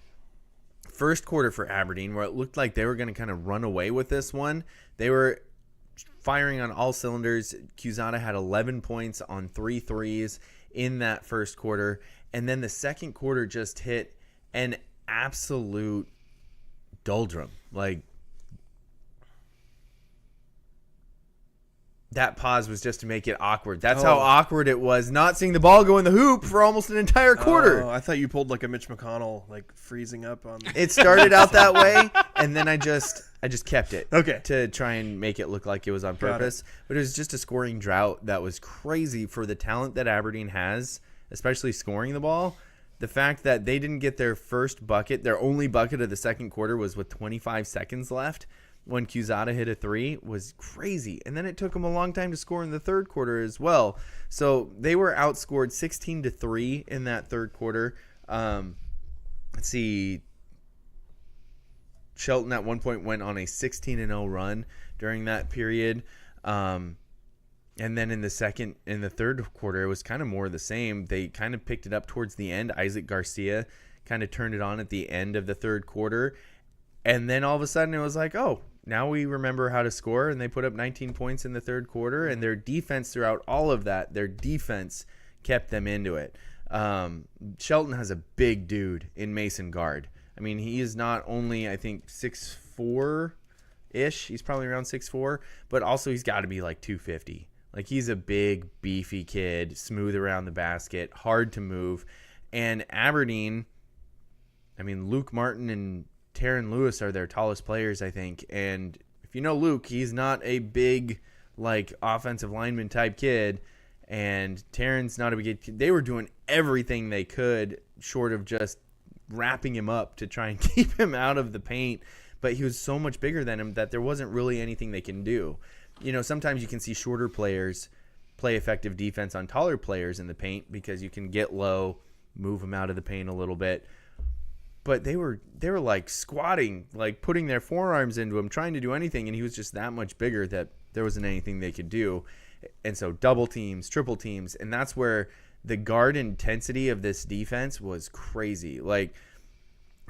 first quarter for Aberdeen, where it looked like they were going to kind of run away with this one. They were firing on all cylinders. Cusada had 11 points on 3 threes in that first quarter. And then the second quarter just hit an absolute doldrum. Like, that pause was just to make it awkward. That's how awkward it was not seeing the ball go in the hoop for almost an entire quarter. Oh, I thought you pulled like a Mitch McConnell, like freezing up on. It started out that way, and then I just kept it. Okay. To try and make it look like it was on purpose. But it was just a scoring drought that was crazy for the talent that Aberdeen has, especially scoring the ball. The fact that they didn't get their first bucket, their only bucket of the second quarter was with 25 seconds left when Cusada hit a 3 was crazy. And then it took them a long time to score in the third quarter as well. So they were outscored 16-3 in that third quarter. Let's see. Shelton at one point went on a 16-0 run during that period. And then in the third quarter, it was kind of more of the same. They kind of picked it up towards the end. Isaac Garcia kind of turned it on at the end of the third quarter. And then all of a sudden it was like, oh, now we remember how to score. And they put up 19 points in the third quarter. And their defense throughout all of that, their defense kept them into it. Shelton has a big dude in Mason Guard. I mean, he is not only, I think, 6'4"-ish. He's probably around 6'4", but also he's got to be like 250. Like, he's a big, beefy kid, smooth around the basket, hard to move. And Aberdeen, I mean, Luke Martin and Taryn Lewis are their tallest players, I think. And if you know Luke, he's not a big, like, offensive lineman type kid. And Taryn's not a big kid. They were doing everything they could short of just wrapping him up to try and keep him out of the paint. but he was so much bigger than him that there wasn't really anything they can do. Sometimes you can see shorter players play effective defense on taller players in the paint because you can get low, move them out of the paint a little bit. But they were like squatting, like putting their forearms into him, trying to do anything, and he was just that much bigger that there wasn't anything they could do. And so double teams, triple teams, and that's where the guard intensity of this defense was crazy. Like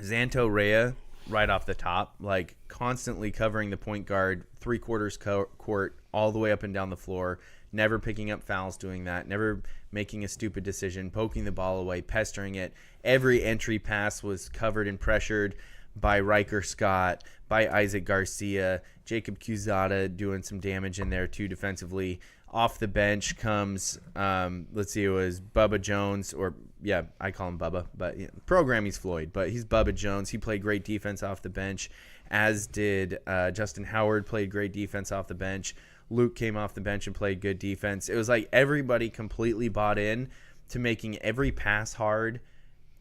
Xanto Rea right off the top, like constantly covering the point guard, 3/4 court, all the way up and down the floor, never picking up fouls doing that, never making a stupid decision, poking the ball away, pestering it. Every entry pass was covered and pressured by Riker Scott, by Isaac Garcia, Jacob Cusada doing some damage in there too defensively. Off the bench comes, it was Bubba Jones, I call him Bubba, but program he's Floyd, but he's Bubba Jones. He played great defense off the bench, as did Justin Howard, played great defense off the bench. Luke came off the bench and played good defense. It was like everybody completely bought in to making every pass hard,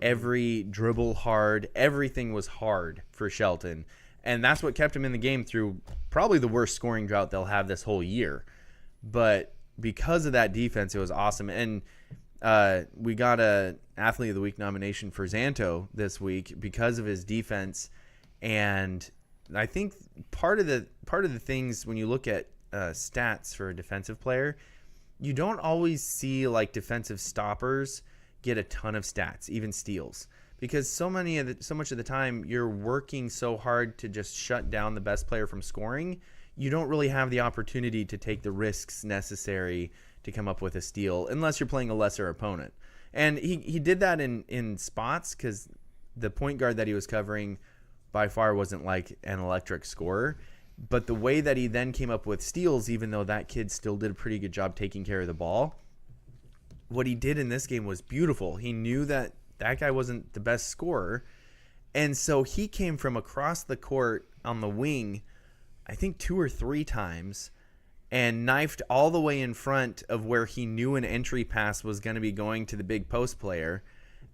every dribble hard. Everything was hard for Shelton. And that's what kept him in the game through probably the worst scoring drought they'll have this whole year. But because of that defense, it was awesome. And we got a Athlete of the Week nomination for Xanto this week because of his defense. And I think part of the things when you look at stats for a defensive player, you don't always see like defensive stoppers get a ton of stats, even steals, because so much of the time you're working so hard to just shut down the best player from scoring. You don't really have the opportunity to take the risks necessary to come up with a steal unless you're playing a lesser opponent. And he did that in spots because the point guard that he was covering by far wasn't like an electric scorer. But the way that he then came up with steals, even though that kid still did a pretty good job taking care of the ball, what he did in this game was beautiful. He knew that guy wasn't the best scorer. And so he came from across the court on the wing, I think 2 or 3 times, and knifed all the way in front of where he knew an entry pass was going to be going to the big post player,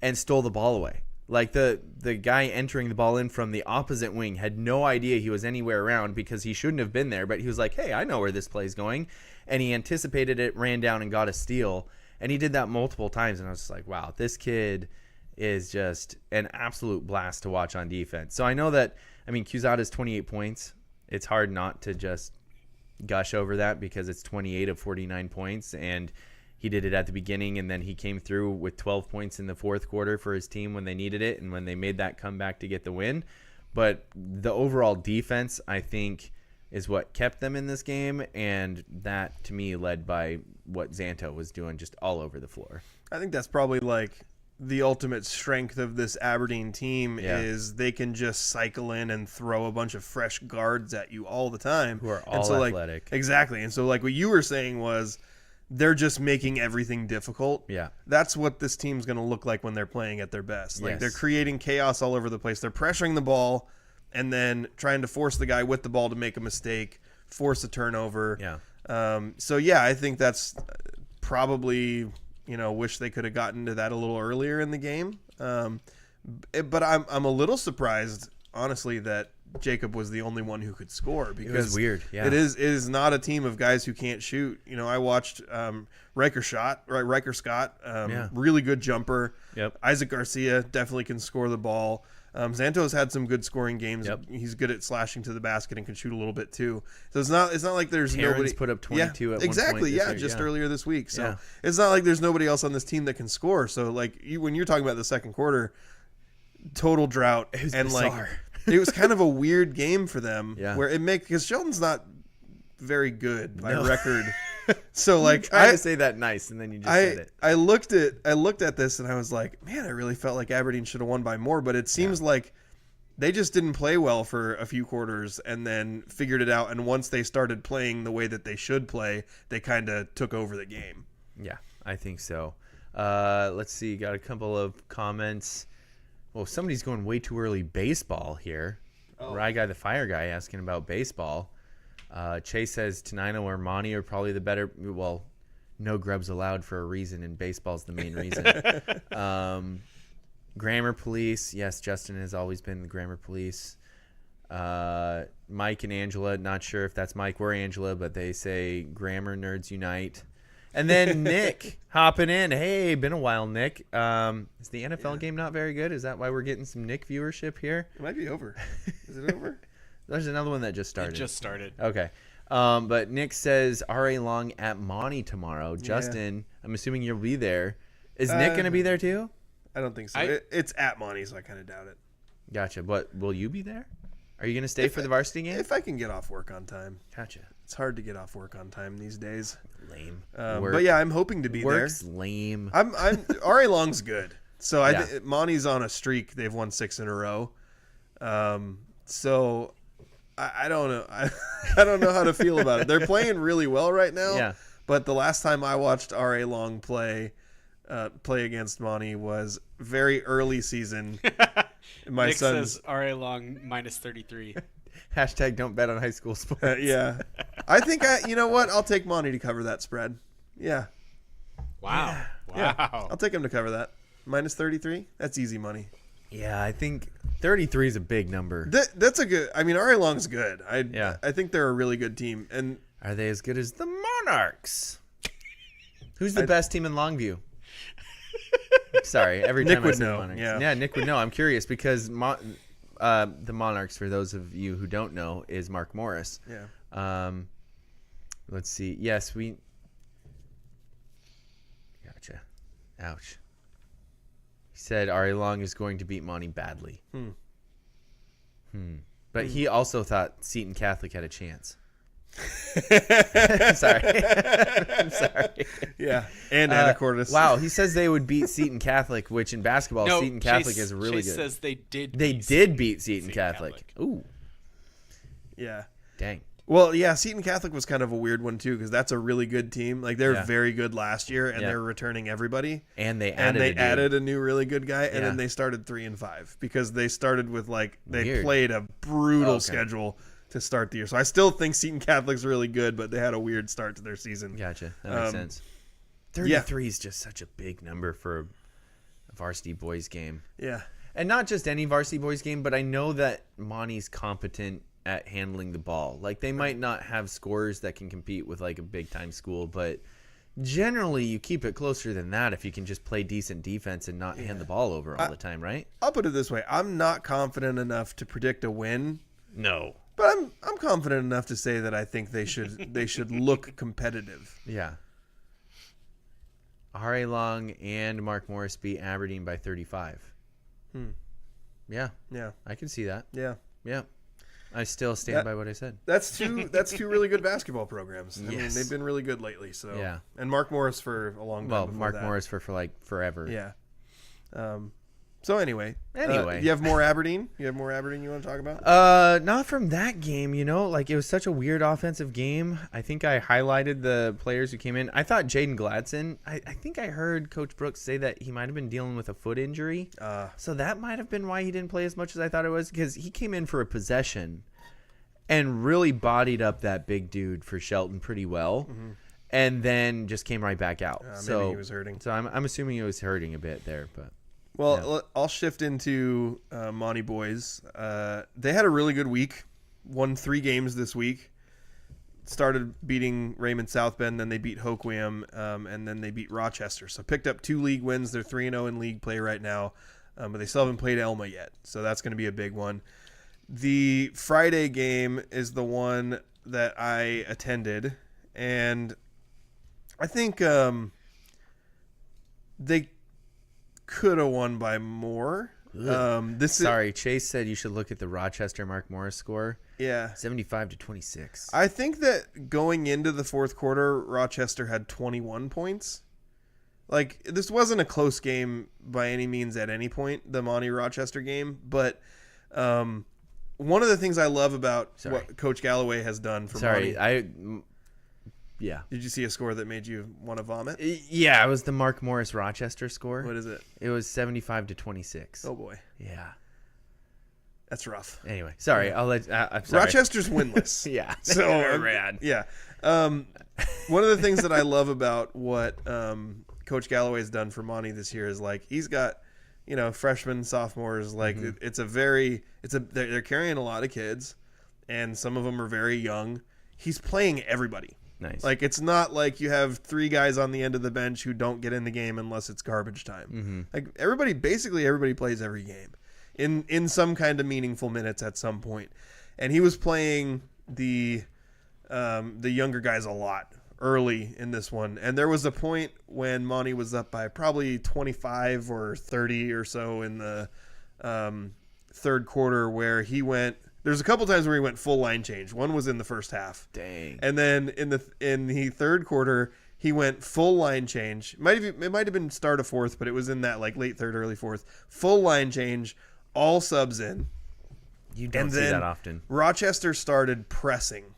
and stole the ball away. Like the guy entering the ball in from the opposite wing had no idea he was anywhere around because he shouldn't have been there, but he was like, hey, I know where this play's going. And he anticipated it, ran down and got a steal. And he did that multiple times. And I was just like, wow, this kid is just an absolute blast to watch on defense. So I know that, Cusada's 28 points. It's hard not to just gush over that because it's 28 of 49 points. And he did it at the beginning, and then he came through with 12 points in the fourth quarter for his team when they needed it and when they made that comeback to get the win. But the overall defense, I think, is what kept them in this game, and that, to me, led by what Xanto was doing just all over the floor. I think that's probably like the ultimate strength of this Aberdeen team is they can just cycle in and throw a bunch of fresh guards at you all the time. Who are all athletic. Exactly. And so like what you were saying was, they're just making everything difficult. Yeah. That's what this team's going to look like when they're playing at their best. Like they're creating chaos all over the place. They're pressuring the ball and then trying to force the guy with the ball to make a mistake, force a turnover. Yeah. I think that's probably, wish they could have gotten to that a little earlier in the game. But I'm a little surprised, honestly, that Jacob was the only one who could score because it was weird. Yeah. It is not a team of guys who can't shoot. I watched Riker Scott, really good jumper. Yep. Isaac Garcia definitely can score the ball. Xanto's had some good scoring games. Yep. He's good at slashing to the basket and can shoot a little bit too. So it's not like there's Terrence nobody put up 22 at exactly. one point. Just earlier this week. So it's not like there's nobody else on this team that can score. So like when you're talking about the second quarter, total drought, it was and bizarre. It was kind of a weird game for them. Yeah. Where because Shelton's not very good by record. So like trying to say that nice, and then you just said it. I looked at this and I was like, man, I really felt like Aberdeen should have won by more, but it seems like they just didn't play well for a few quarters and then figured it out. And once they started playing the way that they should play, they kind of took over the game. Yeah, I think so. Let's see. Got a couple of comments. Well, somebody's going way too early baseball here. Rye Guy the Fire Guy asking about baseball. Chase says Tenino or Monty are probably the better. Well, no grubs allowed for a reason, and baseball's the main reason. Grammar Police. Yes, Justin has always been the Grammar Police. Mike and Angela, not sure if that's Mike or Angela, but they say Grammar Nerds Unite. And then Nick hopping in. Hey, been a while, Nick. Is the NFL game not very good? Is that why we're getting some Nick viewership here? It might be over. Is it over? There's another one that just started. It just started. Okay. But Nick says R.A. Long at Monty tomorrow. Justin, I'm assuming you'll be there. Is Nick going to be there too? I don't think so. It's at Monty, so I kind of doubt it. Gotcha. But will you be there? Are you going to stay for the varsity game? If I can get off work on time. Gotcha. It's hard to get off work on time these days. Lame. But yeah, I'm hoping to be Work's there. Lame. I'm R.A. Long's good. So Yeah. Monty's on a streak. They've won 6 in a row. So I don't know. I don't know how to feel about it. They're playing really well right now. Yeah. But the last time I watched R.A. Long play against Monty was very early season. My Nick son's says R.A. Long minus 33. Hashtag don't bet on high school sports. yeah. I think you know what? I'll take Monty to cover that spread. Yeah. Wow. Yeah. Wow. I'll take him to cover that. Minus 33? That's easy money. Yeah, I think 33 is a big number. That's a good. I mean, R.A. Long's good. Yeah. I think they're a really good team. And Are they as good as the Monarchs? Who's the best team in Longview? Sorry, every Nick time would I say know, Monarchs. yeah. Nick would know. I'm curious because the Monarchs, for those of you who don't know, is Mark Morris. yeah. Let's see. Yes, we. Gotcha. Ouch. He said R.A. Long is going to beat Monty badly. But he also thought Seton Catholic had a chance. Sorry. I'm sorry. Yeah. And Anacortes. Wow, he says they would beat Seton Catholic, which in basketball, No, Seton Catholic Chase- is really Chase good. says they did. They did beat Seton Catholic. Ooh, Yeah. dang. Well, yeah, Seton Catholic was kind of a weird one too because that's a really good team. Like they're Yeah. very good last year, and Yeah. they're returning everybody. And they And added. they a dude. added a new really good guy, and Yeah. then they started 3-5 because they started with they Weird. played a brutal Okay. schedule to start the year. So I still think Seton Catholic's really good, but they had a weird start to their season. Gotcha. That makes sense. yeah. 33 is just such a big number for a varsity boys game. Yeah. And not just any varsity boys game, but I know that Monty's competent at handling the ball. Like they might not have scores that can compete with like a big time school, but generally you keep it closer than that if you can just play decent defense and not hand the ball over all the time, right? I'll put it this way: I'm not confident enough to predict a win, No. but I'm confident enough to say that I think they should look competitive. Yeah. R.A. Long and Mark Morris beat Aberdeen by 35. Yeah, Yeah. I can see that. Yeah. Yeah. I still stand by what I said. That's two really good basketball programs. I mean, Yes. they've been really good lately. So Yeah. And Mark Morris for a long time. Well, before Mark that. Morris for like forever. Yeah. So anyway. Anyway. You have more Aberdeen? You want to talk about? Not from that game, like it was such a weird offensive game. I think I highlighted the players who came in. I thought Jaden Gladson, I think I heard Coach Brooks say that he might have been dealing with a foot injury. So that might have been why he didn't play as much as I thought it was, because he came in for a possession and really bodied up that big dude for Shelton pretty well. And then just came right back out. Maybe he was hurting. So I'm assuming he was hurting a bit there, but Well, I'll shift into Monty Boys. They had a really good week. Won 3 games this week. Started beating Raymond South Bend, then they beat Hoquiam, and then they beat Rochester. So picked up 2 league wins. They're 3-0 in league play right now, but they still haven't played Elma yet. So that's going to be a big one. The Friday game is the one that I attended, and I think they could have won by more. sorry, Chase said you should look at the Rochester Mark Morris score. Yeah. 75-26. I think that going into the fourth quarter, Rochester had 21 points. Like, this wasn't a close game by any means at any point, the Monty Rochester game, but one of the things I love about what Coach Galloway has done for Monty. Yeah. Did you see a score that made you want to vomit? Yeah, it was the Mark Morris Rochester score. What is it? It was 75-26. Oh boy. Yeah. That's rough. Anyway, sorry. I'm sorry. Rochester's winless. Yeah. So rad. Yeah. One of the things that I love about what Coach Galloway's done for Monty this year is like he's got freshmen, sophomores. Like they're carrying a lot of kids, and some of them are very young. He's playing everybody. Nice. Like, it's not like you have 3 guys on the end of the bench who don't get in the game unless it's garbage time. Like, everybody plays every game in some kind of meaningful minutes at some point. And he was playing the younger guys a lot early in this one. And there was a point when Monty was up by probably 25 or 30 or so in the third quarter where he went. There's a couple times where he went full line change. One was in the first half. Dang. And then in the third quarter, he went full line change. It might have been start of fourth, but it was in that like late third, early fourth. Full line change, all subs in. You don't see that often. Rochester started pressing,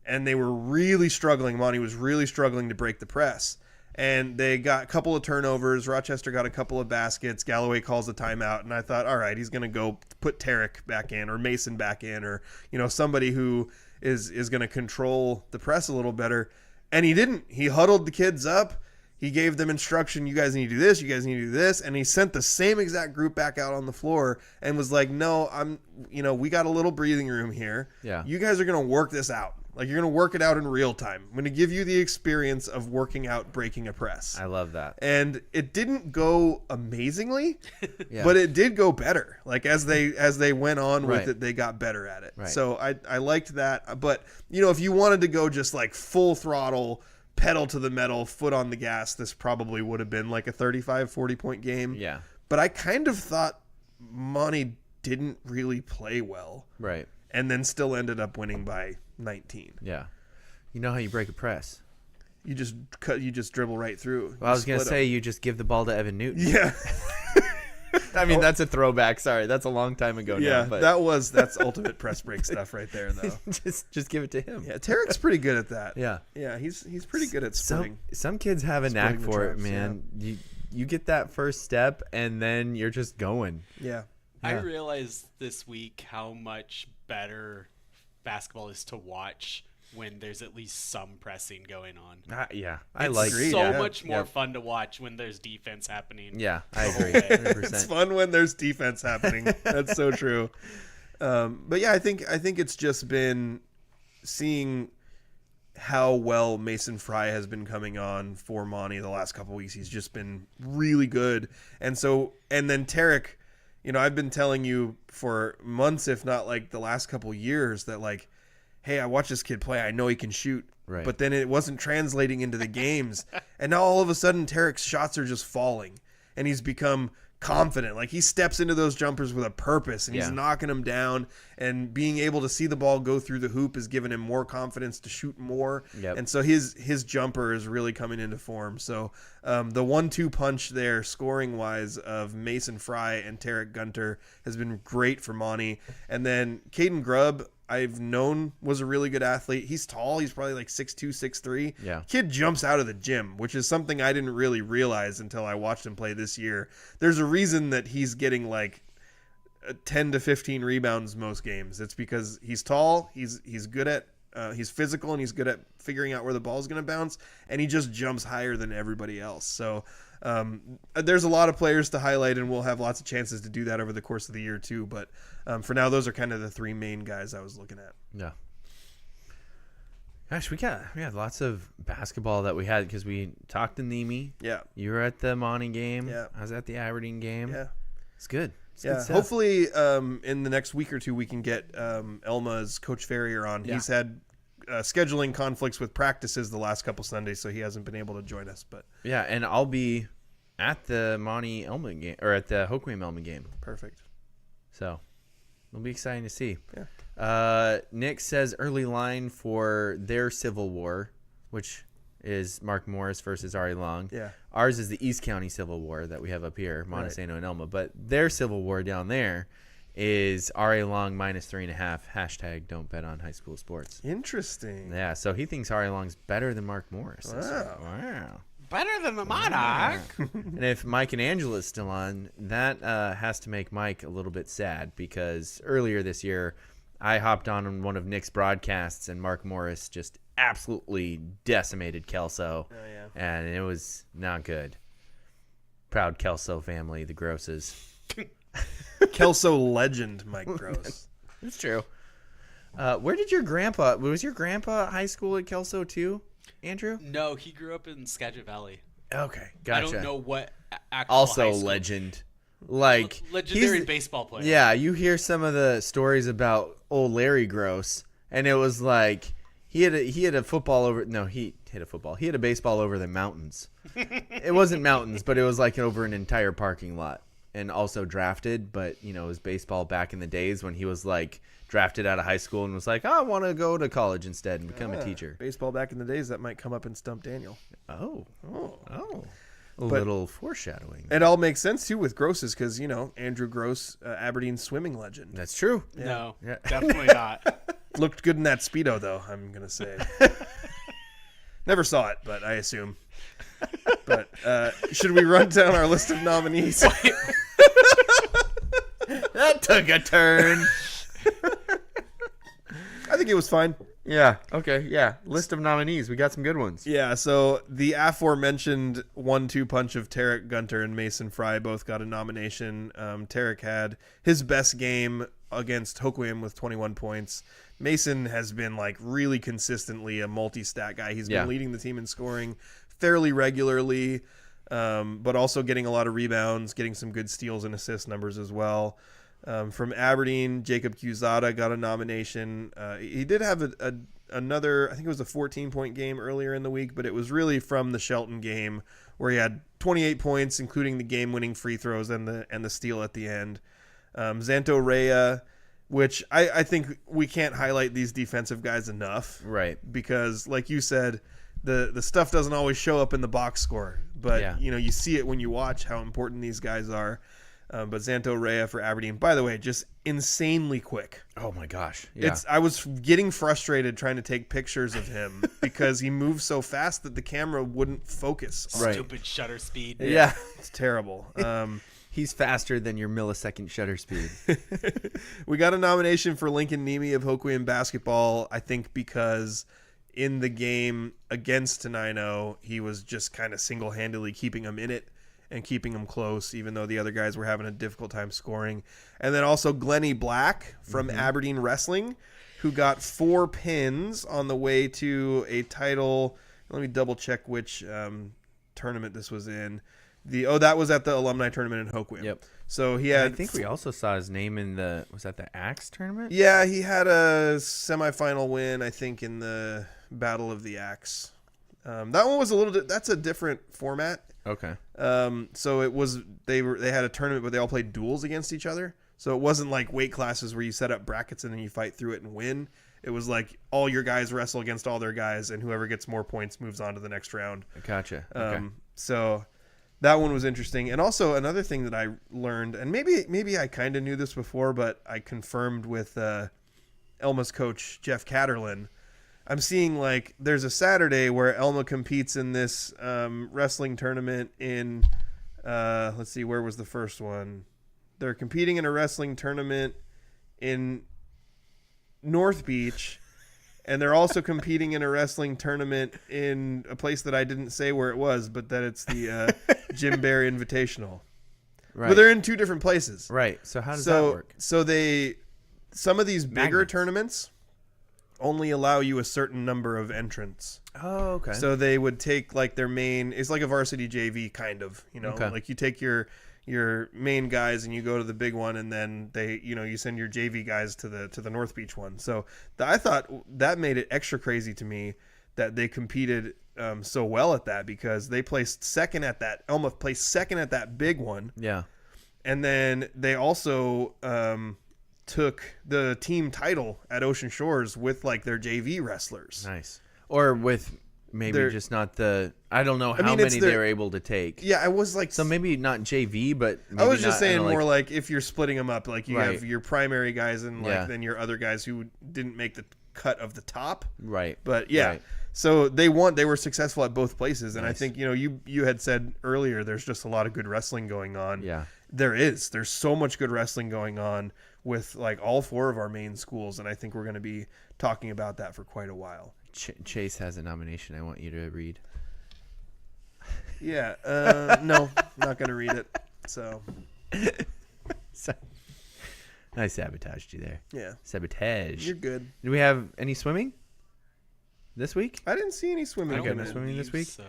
and they were really struggling. Monty was really struggling to break the press. And they got a couple of turnovers. Rochester got a couple of baskets. Galloway calls a timeout, and I thought, all right, he's going to go put Tarek back in or Mason back in or, somebody who is going to control the press a little better. And he didn't. He huddled the kids up. He gave them instruction, you guys need to do this, you guys need to do this. And he sent the same exact group back out on the floor and was like, no, we got a little breathing room here. Yeah. You guys are going to work this out. Like, you're going to work it out in real time. I'm going to give you the experience of working out breaking a press. I love that. And it didn't go amazingly, Yeah. but it did go better. Like, as they went on with Right. it, they got better at it. Right. So I liked that. But, if you wanted to go just like full throttle, pedal to the metal, foot on the gas, this probably would have been like a 35, 40-point game. Yeah. But I kind of thought Monty didn't really play well. Right. And then still ended up winning by 19. Yeah. You know how you break a press? You just dribble right through. Well, I was going to say you just give the ball to Evan Newton. Yeah. I mean, that's a throwback. Sorry, that's a long time ago Yeah, now. But that's ultimate press break stuff right there, though. just give it to him. Yeah, Tarek's pretty good at that. Yeah. Yeah, he's pretty good at splitting. Some kids have a knack Splitting the for it, traps, man. You get that first step, and then you're just going. Yeah. I realized this week how much better basketball is to watch when there's at least some pressing going on. Yeah, Agreed, so yeah. much more fun to watch when there's defense happening. Yeah, I the whole agree. way. 100%. It's fun when there's defense happening. That's so true. But yeah, I think it's just been seeing how well Mason Fry has been coming on for Monty the last couple weeks. He's just been really good. And then Tarek, I've been telling you for months, if not like the last couple years, that like, hey, I watch this kid play. I know he can shoot. Right. But then it wasn't translating into the games. And now all of a sudden Tarek's shots are just falling. And he's become confident. Like, he steps into those jumpers with a purpose, and he's knocking them down. And being able to see the ball go through the hoop has given him more confidence to shoot more. Yep. And so his jumper is really coming into form. So the 1-2 punch there, scoring-wise, of Mason Fry and Tarek Gunter has been great for Monty. And then Caden Grubb, I've known was a really good athlete. He's tall. He's probably like 6'2", 6'3". Yeah. Kid jumps out of the gym, which is something I didn't really realize until I watched him play this year. There's a reason that he's getting like 10 to 15 rebounds most games. It's because he's tall. He's good at he's physical, and he's good at figuring out where the ball's going to bounce, and he just jumps higher than everybody else. So there's a lot of players to highlight, and we'll have lots of chances to do that over the course of the year too. But for now, those are kind of the 3 main guys I was looking at. Yeah. Gosh, we got lots of basketball that we had because we talked to Niemi. Yeah. You were at the Monty game. Yeah. I was at the Aberdeen game. Yeah. It's good. It's Yeah. good stuff. Hopefully, in the next week or two, we can get Elma's Coach Ferrier on. Yeah. He's had scheduling conflicts with practices the last couple Sundays, so he hasn't been able to join us. But Yeah, and I'll be at the Monty Elma game, or at the Hoquiam Elma game. perfect. So it'll be exciting to see. Yeah. Nick says early line for their Civil War, which is Mark Morris versus Ari Long. Yeah. Ours is the East County Civil War that we have up here, Montesano and Elma. But their Civil War down there is Ari Long -3.5. Hashtag don't bet on high school sports. Interesting. Yeah, so he thinks Ari Long's better than Mark Morris. Wow. Wow. Better than the Monarch. And if Mike and Angela's still on, that has to make Mike a little bit sad, because earlier this year I hopped on one of Nick's broadcasts and Mark Morris just absolutely decimated Kelso. Oh, yeah. And it was not good. proud Kelso family, the Grosses. Kelso legend Mike Gross. It's true. Where did your grandpa? Was your grandpa high school at Kelso too, Andrew? No, he grew up in Skagit Valley. Okay, gotcha. I don't know what actual Also high school. legend. Like Legendary baseball player. Yeah, you hear some of the stories about old Larry Gross, and it was like he had a football over. No, he hit a football. He had a baseball over the mountains. It wasn't mountains, but it was like over an entire parking lot, and also drafted. But it was baseball back in the days when he was like drafted out of high school and was like, I want to go to college instead and become a teacher. Baseball back in the days, that might come up and stump Daniel. Oh. A But little foreshadowing. it all makes sense too with Grosses because Andrew Gross, Aberdeen swimming legend. That's true. No, Yeah. definitely not. Looked good in that Speedo though, I'm gonna say. Never saw it, but I assume. But should we run down our list of nominees? That took a turn. I think it was fine. Yeah. Okay. Yeah. List of nominees. We got some good ones. Yeah, so the aforementioned 1-2 punch of Tarek Gunter and Mason Fry both got a nomination. Tarek had his best game against Hoquiam with 21 points. Mason has been like really consistently a multi-stat guy. He's been leading the team in scoring fairly regularly, but also getting a lot of rebounds, getting some good steals and assist numbers as well. From Aberdeen, Jacob Cusada got a nomination. He did have another, I think it was a 14-point game earlier in the week, but it was really from the Shelton game where he had 28 points, including the game-winning free throws and the steal at the end. Zanto Rea, which I think we can't highlight these defensive guys enough. Right. Because, like you said, the stuff doesn't always show up in the box score. But, you see it when you watch how important these guys are. But Zanto Rea for Aberdeen, by the way, just insanely quick. Oh my gosh. Yeah. I was getting frustrated trying to take pictures of him because he moves so fast that the camera wouldn't focus. Right. Stupid shutter speed. Yeah. It's terrible. He's faster than your millisecond shutter speed. We got a nomination for Lincoln Niemi of Hoquiam basketball, I think because in the game against Tenino, he was just kind of single-handedly keeping them in it and keeping them close, even though the other guys were having a difficult time scoring. And then also Glennie Black from Aberdeen Wrestling, who got 4 pins on the way to a title. Let me double-check which tournament this was in. That was at the alumni tournament in Hoquiam. Yep. So he had. I think we also saw his name in was that the Axe tournament? Yeah, he had a semifinal win, I think, in the Battle of the Axe. That one was that's a different format. Okay. So it was they had a tournament, but they all played duels against each other. So it wasn't like weight classes where you set up brackets and then you fight through it and win. It was like all your guys wrestle against all their guys, and whoever gets more points moves on to the next round. Gotcha. Okay. So that one was interesting. And also another thing that I learned, and maybe I kind of knew this before, but I confirmed with Elma's coach, Jeff Catterlin. I'm seeing like there's a Saturday where Elma competes in this wrestling tournament in, let's see, where was the first one? They're competing in a wrestling tournament in North Beach, and they're also competing in a wrestling tournament in a place that I didn't say where it was, but that it's the Jim Barry Invitational. Right. But they're in 2 different places. Right. So how does that work? So some of these bigger Magnets. tournaments only allow you a certain number of entrants. Oh, okay. So they would take like their main, it's like a varsity JV kind of, Okay. like you take your main guys and you go to the big one, and then they, you send your JV guys to the North Beach one. So I thought that made it extra crazy to me that they competed so well at that, because they placed second at that, Elma placed second at that big one. Yeah. And then they also took the team title at Ocean Shores with like their JV wrestlers. Nice. Or with maybe just not the, I don't know how many they were able to take. Yeah, I was like, So maybe not JV, but maybe I was just saying not, more like if you're splitting them up, like you Right. have your primary guys and like Yeah. then your other guys who didn't make the cut of the top. Right. But yeah, Right. so they were successful at both places. And Nice. I think, you had said earlier, there's just a lot of good wrestling going on. Yeah. There's so much good wrestling going on with like all 4 of our main schools. And I think we're going to be talking about that for quite a while. Chase has a nomination I want you to read. Yeah. No, not gonna read it. So I sabotaged you there. yeah, Sabotage. you're good. Do we have any swimming this week? I didn't see any I swimming. don't Okay, no in it. swimming this believe week? So.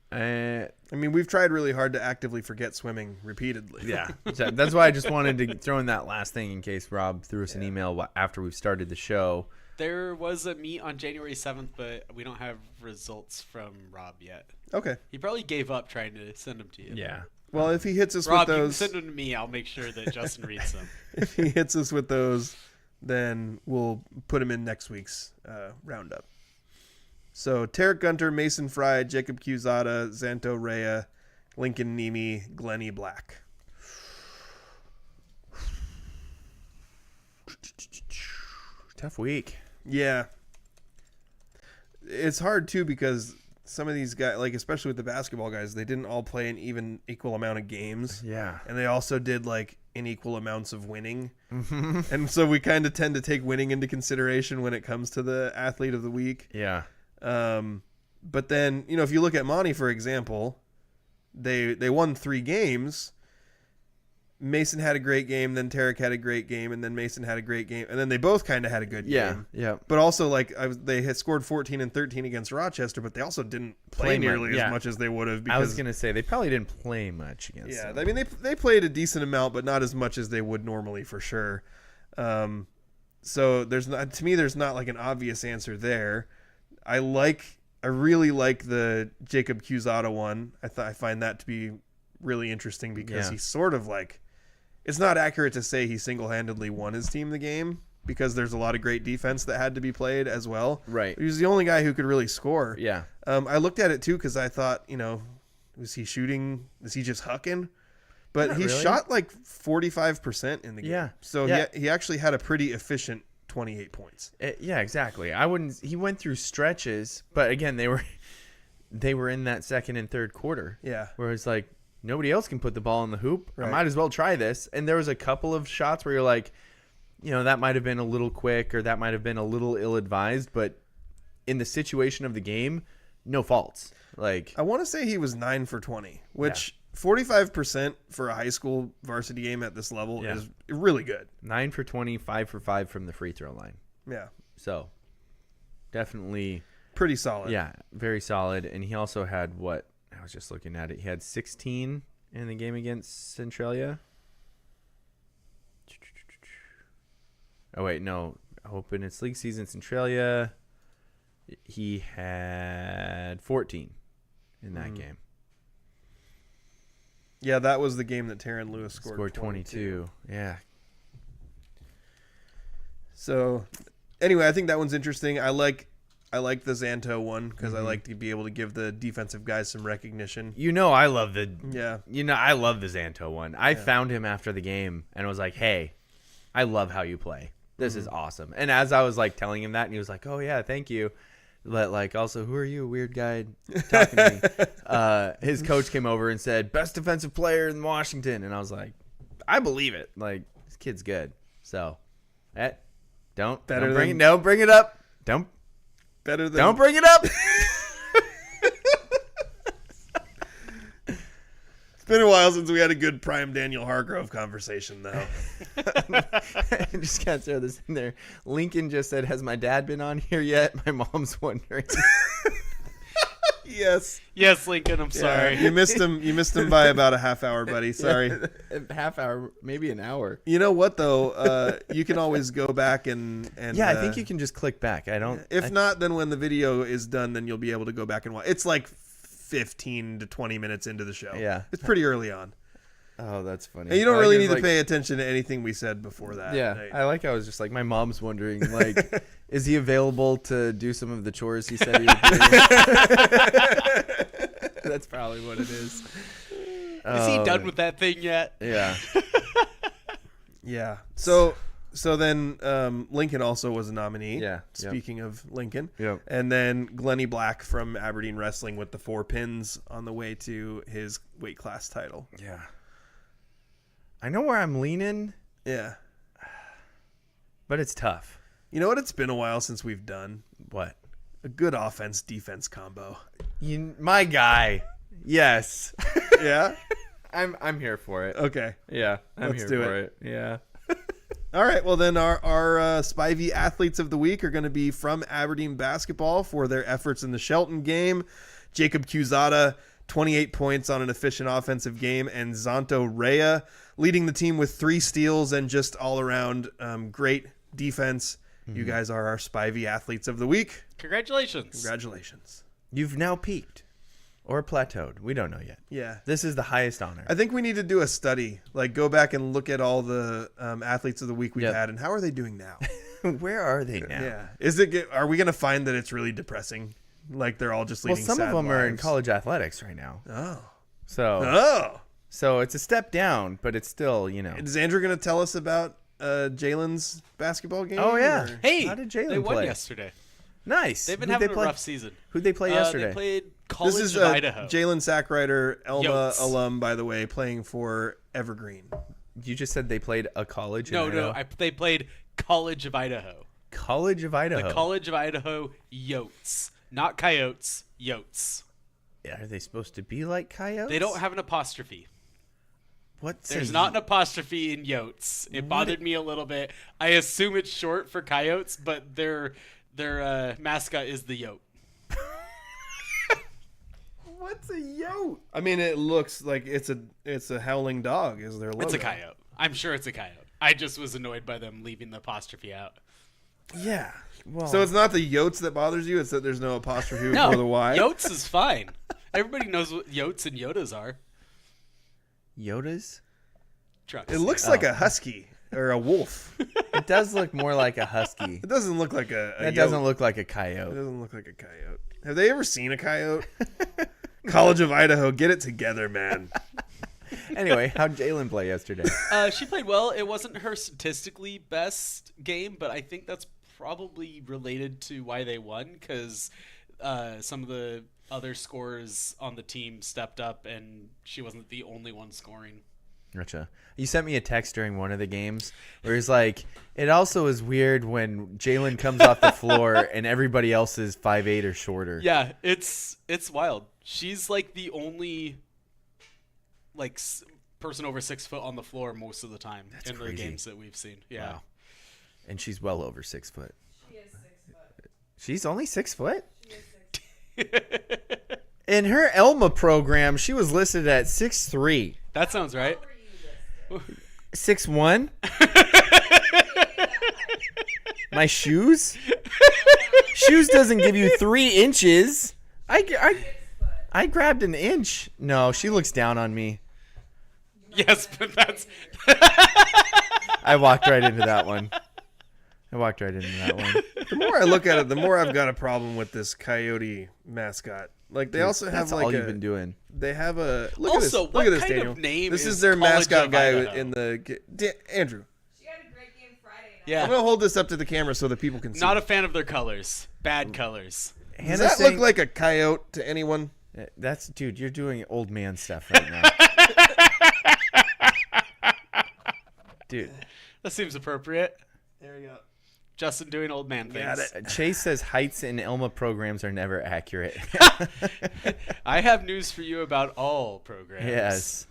I mean, we've tried really hard to actively forget swimming repeatedly. Yeah. So that's why I just wanted to throw in that last thing in case Rob threw us an email after we've started the show. There was a meet on January 7th, but we don't have results from Rob yet. Okay. He probably gave up trying to send them to you. Yeah. Well, if he hits us Rob, with you can those, send them to me. I'll make sure that Justin reads them. if he hits us with those, then we'll put him in next week's roundup. So Tarek Gunter, Mason Fry, Jacob Cusada, Zanto Rea, Lincoln Niemi, Glennie Black. Tough week. Yeah. It's hard too because some of these guys, like especially with the basketball guys, they didn't all play an equal amount of games. Yeah. And they also did like unequal amounts of winning. And so we kind of tend to take winning into consideration when it comes to the athlete of the week. Yeah. But then, if you look at Monty, for example, they won 3 games. Mason had a great game, then Tarek had a great game, and then Mason had a great game, and then they both kind of had a good game. Yeah. But also, they had scored 14 and 13 against Rochester, but they also didn't play nearly as much as they would have. I was going to say, they probably didn't play much against Yeah, them. I mean, they played a decent amount, but not as much as they would normally, for sure. So there's not like an obvious answer there. I really like the Jacob Cusada one. I find that to be really interesting because he's sort of like, it's not accurate to say he single-handedly won his team the game because there's a lot of great defense that had to be played as well. Right. He was the only guy who could really score. Yeah. I looked at it too because I thought, was he shooting? Is he just hucking? But Not he really. shot like 45% in the game. Yeah. So Yeah. he actually had a pretty efficient 28 points. Yeah, exactly. He went through stretches, but again, they were in that second and third quarter. Yeah. Where it's like, nobody else can put the ball in the hoop. Right. I might as well try this. And there was a couple of shots where you're like, that might have been a little quick or that might have been a little ill-advised, but in the situation of the game, no faults. Like, I want to say he was 9 for 20, which 45% for a high school varsity game at this level is really good. 9 for 20, 5 for 5 from the free throw line. Yeah. So, definitely, Pretty solid. yeah, very solid. And he also had I was just looking at it. He had 16 in the game against Centralia. Oh, wait, no. Open its league season, Centralia. He had 14 in that game. Yeah, that was the game that Taryn Lewis scored 22. Yeah. So, anyway, I think that one's interesting. I like the Zanto one because I like to be able to give the defensive guys some recognition. I love the Yeah. I love the Zanto one. I found him after the game and was like, "Hey, I love how you play. This is awesome." And as I was like telling him that, and he was like, "Oh yeah, thank you." But like, also, who are you, weird guy talking to me? His coach came over and said, "Best defensive player in Washington," and I was like, "I believe it. Like, this kid's good." So, don't bring it up. Don't bring it up. It's been a while since we had a good prime Daniel Hargrove conversation, though. I just gotta throw this in there. Lincoln just said, "Has my dad been on here yet?" My mom's wondering. Yes. Yes, Lincoln, I'm sorry. You missed him. You missed him by about a half hour, buddy. Sorry. Half hour, maybe an hour. You know what though? You can always go back and Yeah, I think you can just click back. If not, then when the video is done, then you'll be able to go back and watch. It's like 15 to 20 minutes into the show. Yeah. It's pretty early on. Oh, that's funny. And you don't I really was need like- to pay attention to anything we said before that. Yeah, Right? I was just like, my mom's wondering, like, is he available to do some of the chores he said he would do? That's probably what it is. Is he done with that thing yet? Yeah. Yeah. So then Lincoln also was a nominee. Yeah. Speaking of Lincoln. Yep. And then Glennie Black from Aberdeen Wrestling with the 4 pins on the way to his weight class title. Yeah. I know where I'm leaning, Yeah. but it's tough. You know what? It's been a while since we've done What? a good offense-defense combo. My guy. Yes. Yeah. I'm here for it. Okay. Yeah, Let's do it. Yeah. All right. Well, then our Spivey Athletes of the Week are going to be from Aberdeen basketball for their efforts in the Shelton game. Jacob Cusada, 28 points on an efficient offensive game, and Zonto Rea leading the team with 3 steals and just all around great defense. You guys are our Spivey Athletes of the Week. Congratulations. Congratulations. You've now peaked or plateaued. We don't know yet. Yeah. This is the highest honor. I think we need to do a study, like go back and look at all the athletes of the week we've Yep. had and how are they doing now? Where are they now? Yeah. Are we going to find that it's really depressing? Like they're all just Well, leading some of sad them are in lives? college athletics right now. Oh. So it's a step down, but it's still, Is Andrew going to tell us about Jalen's basketball game? Oh, yeah. or- Hey, How did Jalen they won play? yesterday. Nice. They've been Who'd having they a play? rough season. Who'd they play yesterday? They played College This is of Idaho. Jalen Sackrider, Elma Yotes. alum, by the way, playing for Evergreen. You just said they played a college. No, in no, Idaho? they played College of Idaho. College of Idaho. The College of Idaho Yotes. Not Coyotes, Yotes. Yeah, are they supposed to be like coyotes? They don't have an apostrophe. What's There's not an apostrophe in Yotes. It bothered me a little bit. I assume it's short for coyotes, but their mascot is the yote. What's a yote? I mean, it looks like it's a howling dog. Is their logo? It's a coyote. I'm sure it's a coyote. I just was annoyed by them leaving the apostrophe out. Yeah. Well, So it's not the yotes that bothers you. It's that there's no apostrophe No, before the Y. Yotes is fine. Everybody knows what yotes and yodas are. Yodas? Trucks. It looks like a husky or a wolf. It does look more like a husky. It doesn't look like a That yote. doesn't look like a It coyote. doesn't look like a coyote. Have they ever seen a coyote? College of Idaho, get it together, man. Anyway, how'd Jalen play yesterday? She played well. It wasn't her statistically best game, but I think that's probably related to why they won, because some of the other scorers on the team stepped up, and she wasn't the only one scoring. Gotcha. You sent me a text during one of the games where he's like, it also is weird when Jalen comes off the floor and everybody else is 5'8" or shorter. Yeah, it's wild. She's like the only person over 6 foot on the floor most of the time in the crazy. games that we've seen. Yeah. Wow. And she's well over 6 foot. She is 6 foot. She's only 6 foot? She is 6 foot. In her Elma program, she was listed at 6'3". That sounds right. How were you listed? 6'1"? My shoes? Shoes doesn't give you 3 inches. I grabbed an inch. No, she looks down on me. Yes, but that's I walked right into that one. The more I look at it, the more I've got a problem with this coyote mascot. Like they also have That's like all a, you've been doing. they have a look Also, at this. what Look at this, kind of Daniel. name This is is their College mascot of guy Idaho? in the Andrew. She had a great game Friday night. yeah. I'm gonna hold this up to the camera so that people can see. Not a fan of their colors. Bad colors. Does Hannah's that saying- look like a coyote to anyone? That's dude, you're doing old man stuff right now. Dude, That seems appropriate. There you go. Justin doing old man things. Chase says heights in Elma programs are never accurate. I have news for you about all programs. Yes.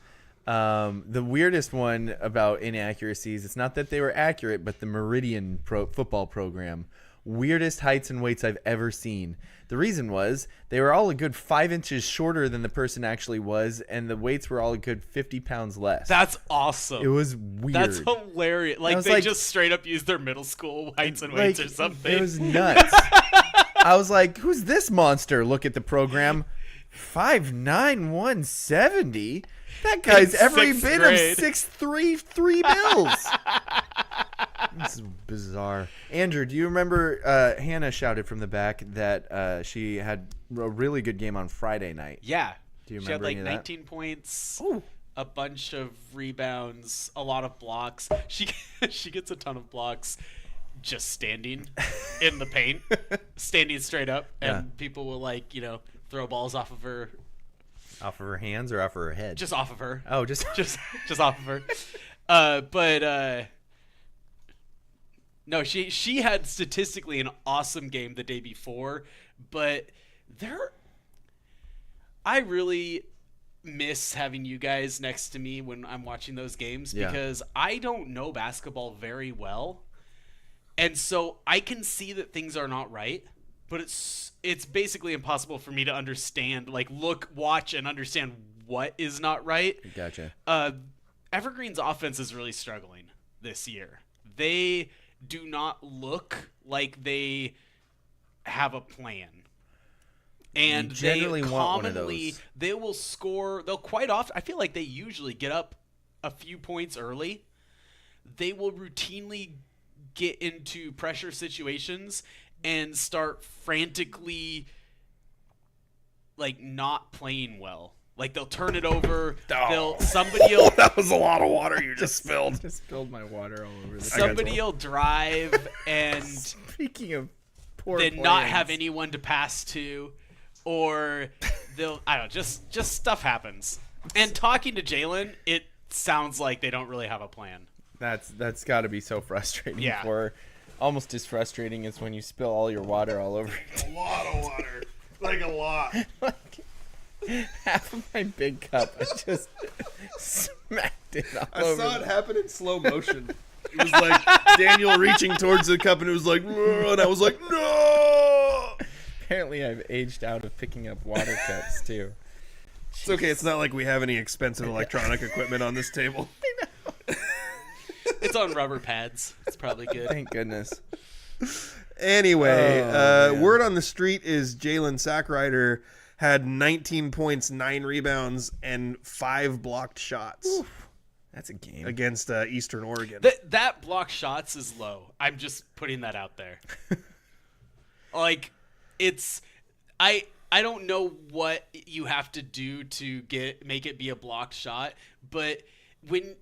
The weirdest one about inaccuracies, it's not that they were accurate, but the Meridian football program. Weirdest heights and weights I've ever seen. The reason was they were all a good 5 inches shorter than the person actually was, and the weights were all a good 50 pounds less. That's awesome. It was weird. That's hilarious. Like was they like- just straight up used their middle school heights and weights or something. It was nuts. I was like, who's this monster? Look at the program. 5'9", 170? That guy's In every sixth bit grade. of 6'3", 3 bills. This is bizarre. Andrew, do you remember Hannah shouted from the back that she had a really good game on Friday night? Yeah. Do you She had remember like any of that? 19 points, Ooh. a bunch of rebounds, a lot of blocks. She gets a ton of blocks just standing in the paint, standing straight up, and Yeah. people will throw balls off of her, Off of her hands or off of her head? just off of her. Oh, just just off of her. No, she had statistically an awesome game the day before, but I really miss having you guys next to me when I'm watching those games Yeah. because I don't know basketball very well. And so I can see that things are not right, but it's basically impossible for me to understand, like look, watch, and understand what is not right. Gotcha. Evergreen's offense is really struggling this year. They do not look like they have a plan. And You generally they want one of commonly, those. they will score, they'll quite often, I feel like they usually get up a few points early. They will routinely get into pressure situations and start frantically, like, not playing well. Like, they'll turn it over. Somebody'll That was a lot of water you just spilled. Just spilled my water all over the somebody'll drive and Speaking of poor then not plans. have anyone to pass to, or they'll, I don't know, just stuff happens. And talking to Jalen, it sounds like they don't really have a plan. That's got to be so frustrating. Yeah. For her. Almost as frustrating as when you spill all your water all over. A lot of water. Like a lot. Half of my big cup, I just smacked it all I over. saw it happen in slow motion. It was like Daniel reaching towards the cup, and it was like, "Whoa," and I was like, no. Apparently, I've aged out of picking up water cups too. It's okay. It's not like we have any expensive electronic equipment on this table. It's on rubber pads. It's probably good. Thank goodness. Anyway, Oh, man. word on the street is Jalen Sackrider had 19 points, 9 rebounds, and 5 blocked shots That's a game. against Eastern Oregon. That block shots is low. I'm just putting that out there. Like, it's I don't know what you have to do to make it be a blocked shot, but when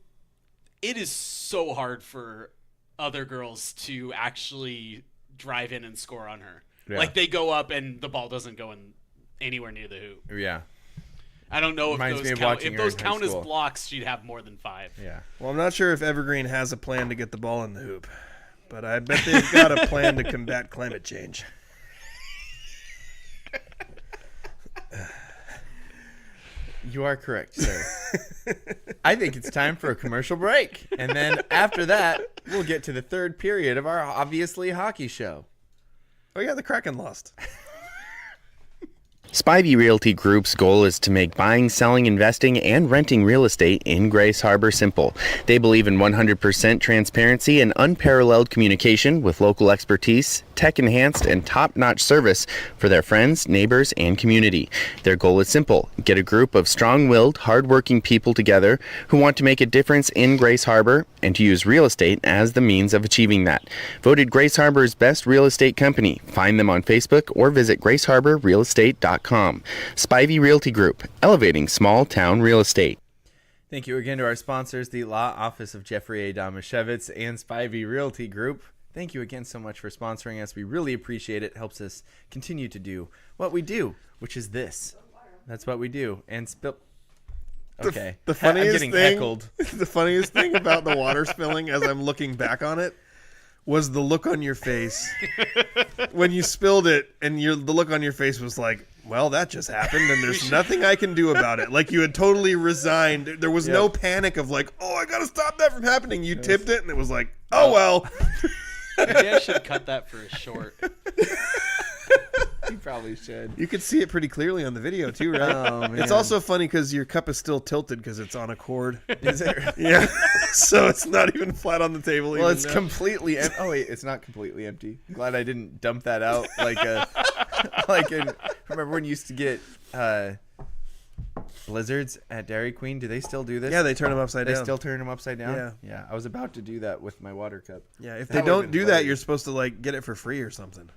it is so hard for other girls to actually drive in and score on her. Yeah. Like, they go up and the ball doesn't go in anywhere near the hoop. Yeah. I don't know Reminds if me those of count. watching If her those in high count as school. blocks, she'd have more than 5. Yeah. Well, I'm not sure if Evergreen has a plan to get the ball in the hoop, but I bet they've got a plan to combat climate change. You are correct, sir. I think it's time for a commercial break. And then after that, we'll get to the third period of our obviously hockey show. Oh yeah, the Kraken lost. Spivey Realty Group's goal is to make buying, selling, investing, and renting real estate in Grace Harbor simple. They believe in 100% transparency and unparalleled communication with local expertise, tech-enhanced, and top-notch service for their friends, neighbors, and community. Their goal is simple: get a group of strong-willed, hard-working people together who want to make a difference in Grace Harbor and to use real estate as the means of achieving that. Voted Grace Harbor's best real estate company. Find them on Facebook or visit graceharborrealestate.com. Spivey Realty Group, elevating small town real estate. Thank you again to our sponsors, the Law Office of Jeffrey A. Domashevitz and Spivey Realty Group. Thank you again so much for sponsoring us. We really appreciate it. It helps us continue to do what we do, which is this. That's what we do. And spill. Okay. The I'm funniest getting thing, heckled. the funniest thing about the water spilling, as I'm looking back on it, was the look on your face when you spilled it, and the look on your face was like, well, that just happened, and there's nothing I can do about it. Like, you had totally resigned. There was no panic of like, oh, I gotta stop that from happening. You tipped it, and it was like, oh well. Maybe I should cut that for a short. You probably should. You could see it pretty clearly on the video too, right? Oh, man. It's also funny because your cup is still tilted because it's on a cord. Is it? Yeah, so it's not even flat on the table. Well, even it's now. completely empty. Oh, wait, it's not completely empty. Glad I didn't dump that out remember when you used to get blizzards at Dairy Queen? Do they still do this? Yeah, they turn them upside They down. still turn them upside down? Yeah. Yeah, I was about to do that with my water cup. Yeah, if That they would've don't been do that, hilarious. you're supposed to like get it for free or something.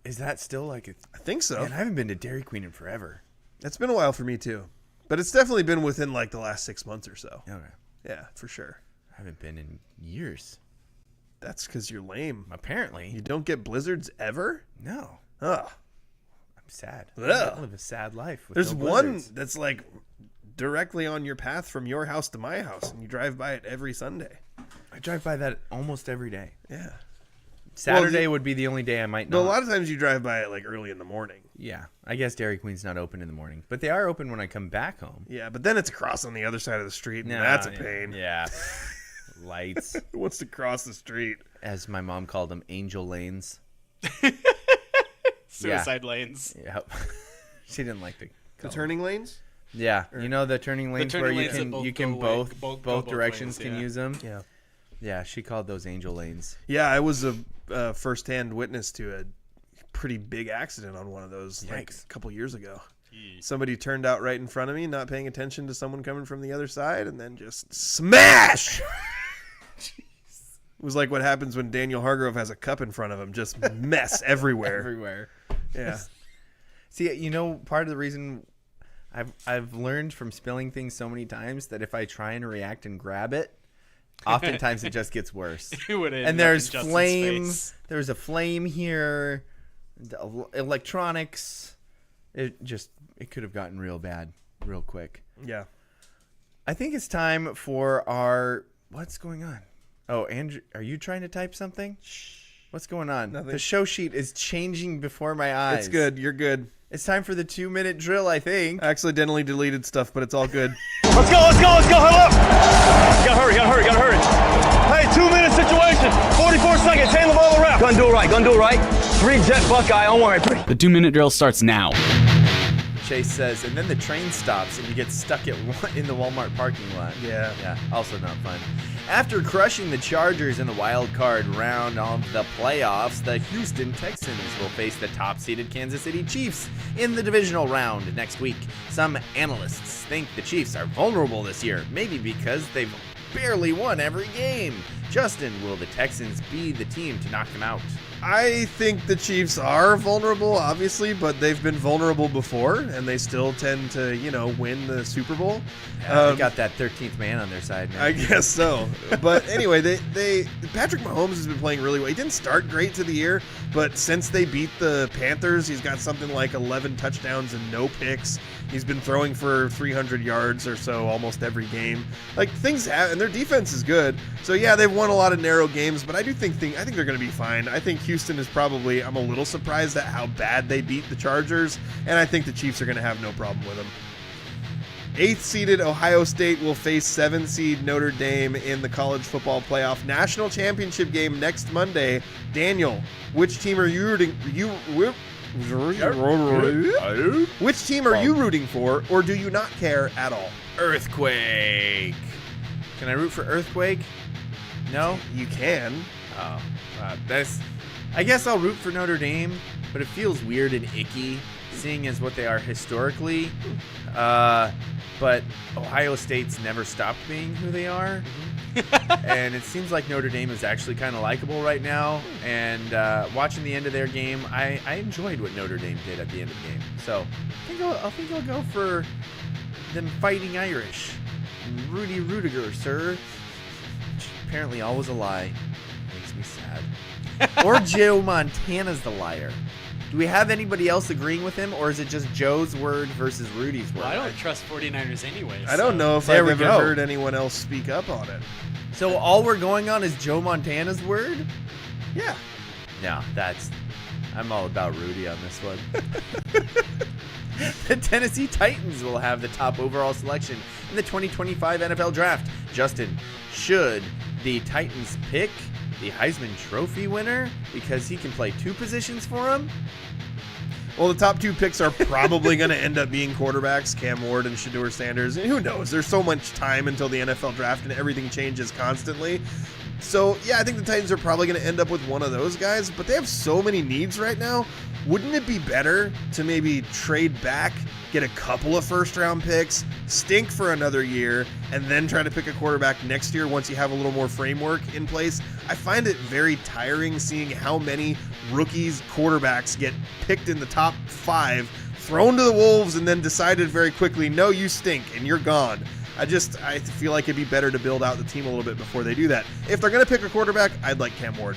Is that still like a... I think so. Man, I haven't been to Dairy Queen in forever. It's been a while for me too, but it's definitely been within like the last 6 months or so. Okay. Yeah, for sure. I haven't been in years. That's because you're lame. Apparently. You don't get blizzards ever? No. Ugh. I'm sad. Ugh. I live a sad life. With There's no one blizzards. that's like directly on your path from your house to my house, and you drive by it every Sunday. I drive by that almost every day. Yeah. Saturday would be the only day I might But not. a lot of times you drive by it like early in the morning. Yeah, I guess Dairy Queen's not open in the morning, but they are open when I come back home. Yeah, but then it's across on the other side of the street, and that's a pain. Yeah. Lights. Who wants to cross the street? As my mom called them, angel lanes. Suicide lanes. Yep. She didn't like The turning lanes? Yeah, you know the turning lanes where lanes you that can go both directions ways, can yeah. use them. Yeah. Yeah, she called those angel lanes. Yeah, I was a first-hand witness to a pretty big accident on one of those like a couple years ago. Somebody turned out right in front of me, not paying attention to someone coming from the other side, and then just smash! It was like what happens when Daniel Hargrove has a cup in front of him, just mess everywhere. Everywhere. Yeah. See, you know, part of the reason I've learned from spilling things so many times that if I try and react and grab it, oftentimes it just gets worse. And there's flame. There's a flame here. The electronics. It could have gotten real bad real quick. Yeah. I think it's time for our... What's going on? Oh, Andrew, are you trying to type something? What's going on? Nothing. The show sheet is changing before my eyes. It's good. You're good. It's time for the 2-minute drill, I think. I accidentally deleted stuff, but it's all good. Let's go. Huddle up. Gotta hurry. Hey, 2-minute situation. 44 seconds. Hand the ball around. Gonna do it right. 3 jet Buckeye on 1. The 2-minute drill starts now. Chase says, and then the train stops and you get stuck in the Walmart parking lot. Yeah. Yeah, also not fun. After crushing the Chargers in the wild card round of the playoffs, the Houston Texans will face the top-seeded Kansas City Chiefs in the divisional round next week. Some analysts think the Chiefs are vulnerable this year, maybe because they've barely won every game. Justin, will the Texans be the team to knock them out? I think the Chiefs are vulnerable, obviously, but they've been vulnerable before, and they still tend to, win the Super Bowl. They got that 13th man on their side, man. I guess so. But anyway, Patrick Mahomes has been playing really well. He didn't start great to the year, but since they beat the Panthers, he's got something like 11 touchdowns and no picks. He's been throwing for 300 yards or so almost every game. Like, things have, and their defense is good. So yeah, they've won a lot of narrow games, but I think they're going to be fine. I think Houston is probably, I'm a little surprised at how bad they beat the Chargers, and I think the Chiefs are going to have no problem with them. 8th-seeded Ohio State will face 7th-seed Notre Dame in the college football playoff national championship game next Monday. Daniel, which team are you rooting? Which team are you rooting for, or do you not care at all? Earthquake. Can I root for Earthquake? No? You can. Oh, I guess I'll root for Notre Dame, but it feels weird and icky, seeing as what they are historically. But Ohio State's never stopped being who they are. And it seems like Notre Dame is actually kind of likable right now. And watching the end of their game, I enjoyed what Notre Dame did at the end of the game. So I think I'll go for them Fighting Irish. Rudy Rudiger, sir. Which apparently always a lie. Makes me sad. Or Joe Montana's the liar. Do we have anybody else agreeing with him, or is it just Joe's word versus Rudy's word? Well, I don't trust 49ers anyway. I don't know if I've ever heard anyone else speak up on it. So all we're going on is Joe Montana's word? Yeah. No, I'm all about Rudy on this one. The Tennessee Titans will have the top overall selection in the 2025 NFL Draft. Justin, should the Titans pick the Heisman Trophy winner because he can play 2 positions for him? Well, the top 2 picks are probably going to end up being quarterbacks, Cam Ward and Shedeur Sanders. And who knows? There's so much time until the NFL Draft and everything changes constantly. So, yeah, I think the Titans are probably going to end up with one of those guys, but they have so many needs right now. Wouldn't it be better to maybe trade back, get a couple of first-round picks, stink for another year, and then try to pick a quarterback next year once you have a little more framework in place? I find it very tiring seeing how many rookies quarterbacks get picked in the top 5, thrown to the wolves, and then decided very quickly, no, you stink, and you're gone. I feel like it'd be better to build out the team a little bit before they do that. If they're going to pick a quarterback, I'd like Cam Ward.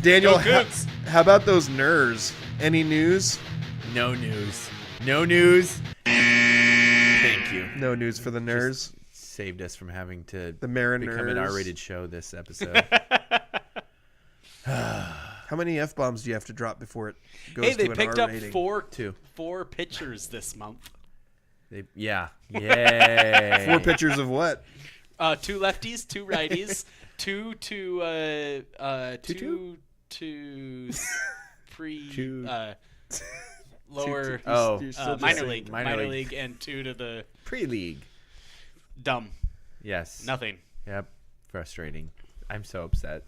Daniel, how about those Ners? Any news? No news. No news. Thank you. No news for the Ners. Just saved us from having to the Mariners become an R-rated show this episode. How many F-bombs do you have to drop before it goes Hey, they to an picked R up rating? four pitchers this month. Yeah. Yay. 4 pitchers of what? 2 lefties, 2 righties, two lower minor league, and 2 to the pre-league. dumb. Yes. Nothing. Yep. Frustrating. I'm so upset.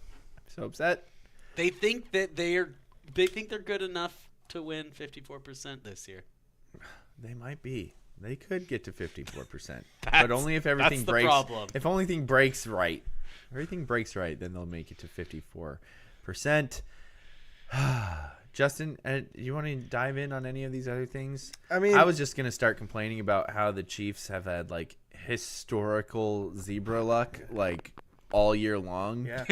They think that they're good enough to win 54% this year. They might be. They could get to 54%, but only if everything that's the breaks. problem. If everything breaks right, then they'll make it to 54%. Justin, you want to dive in on any of these other things? I mean, I was just gonna start complaining about how the Chiefs have had like historical zebra luck like all year long. Yeah.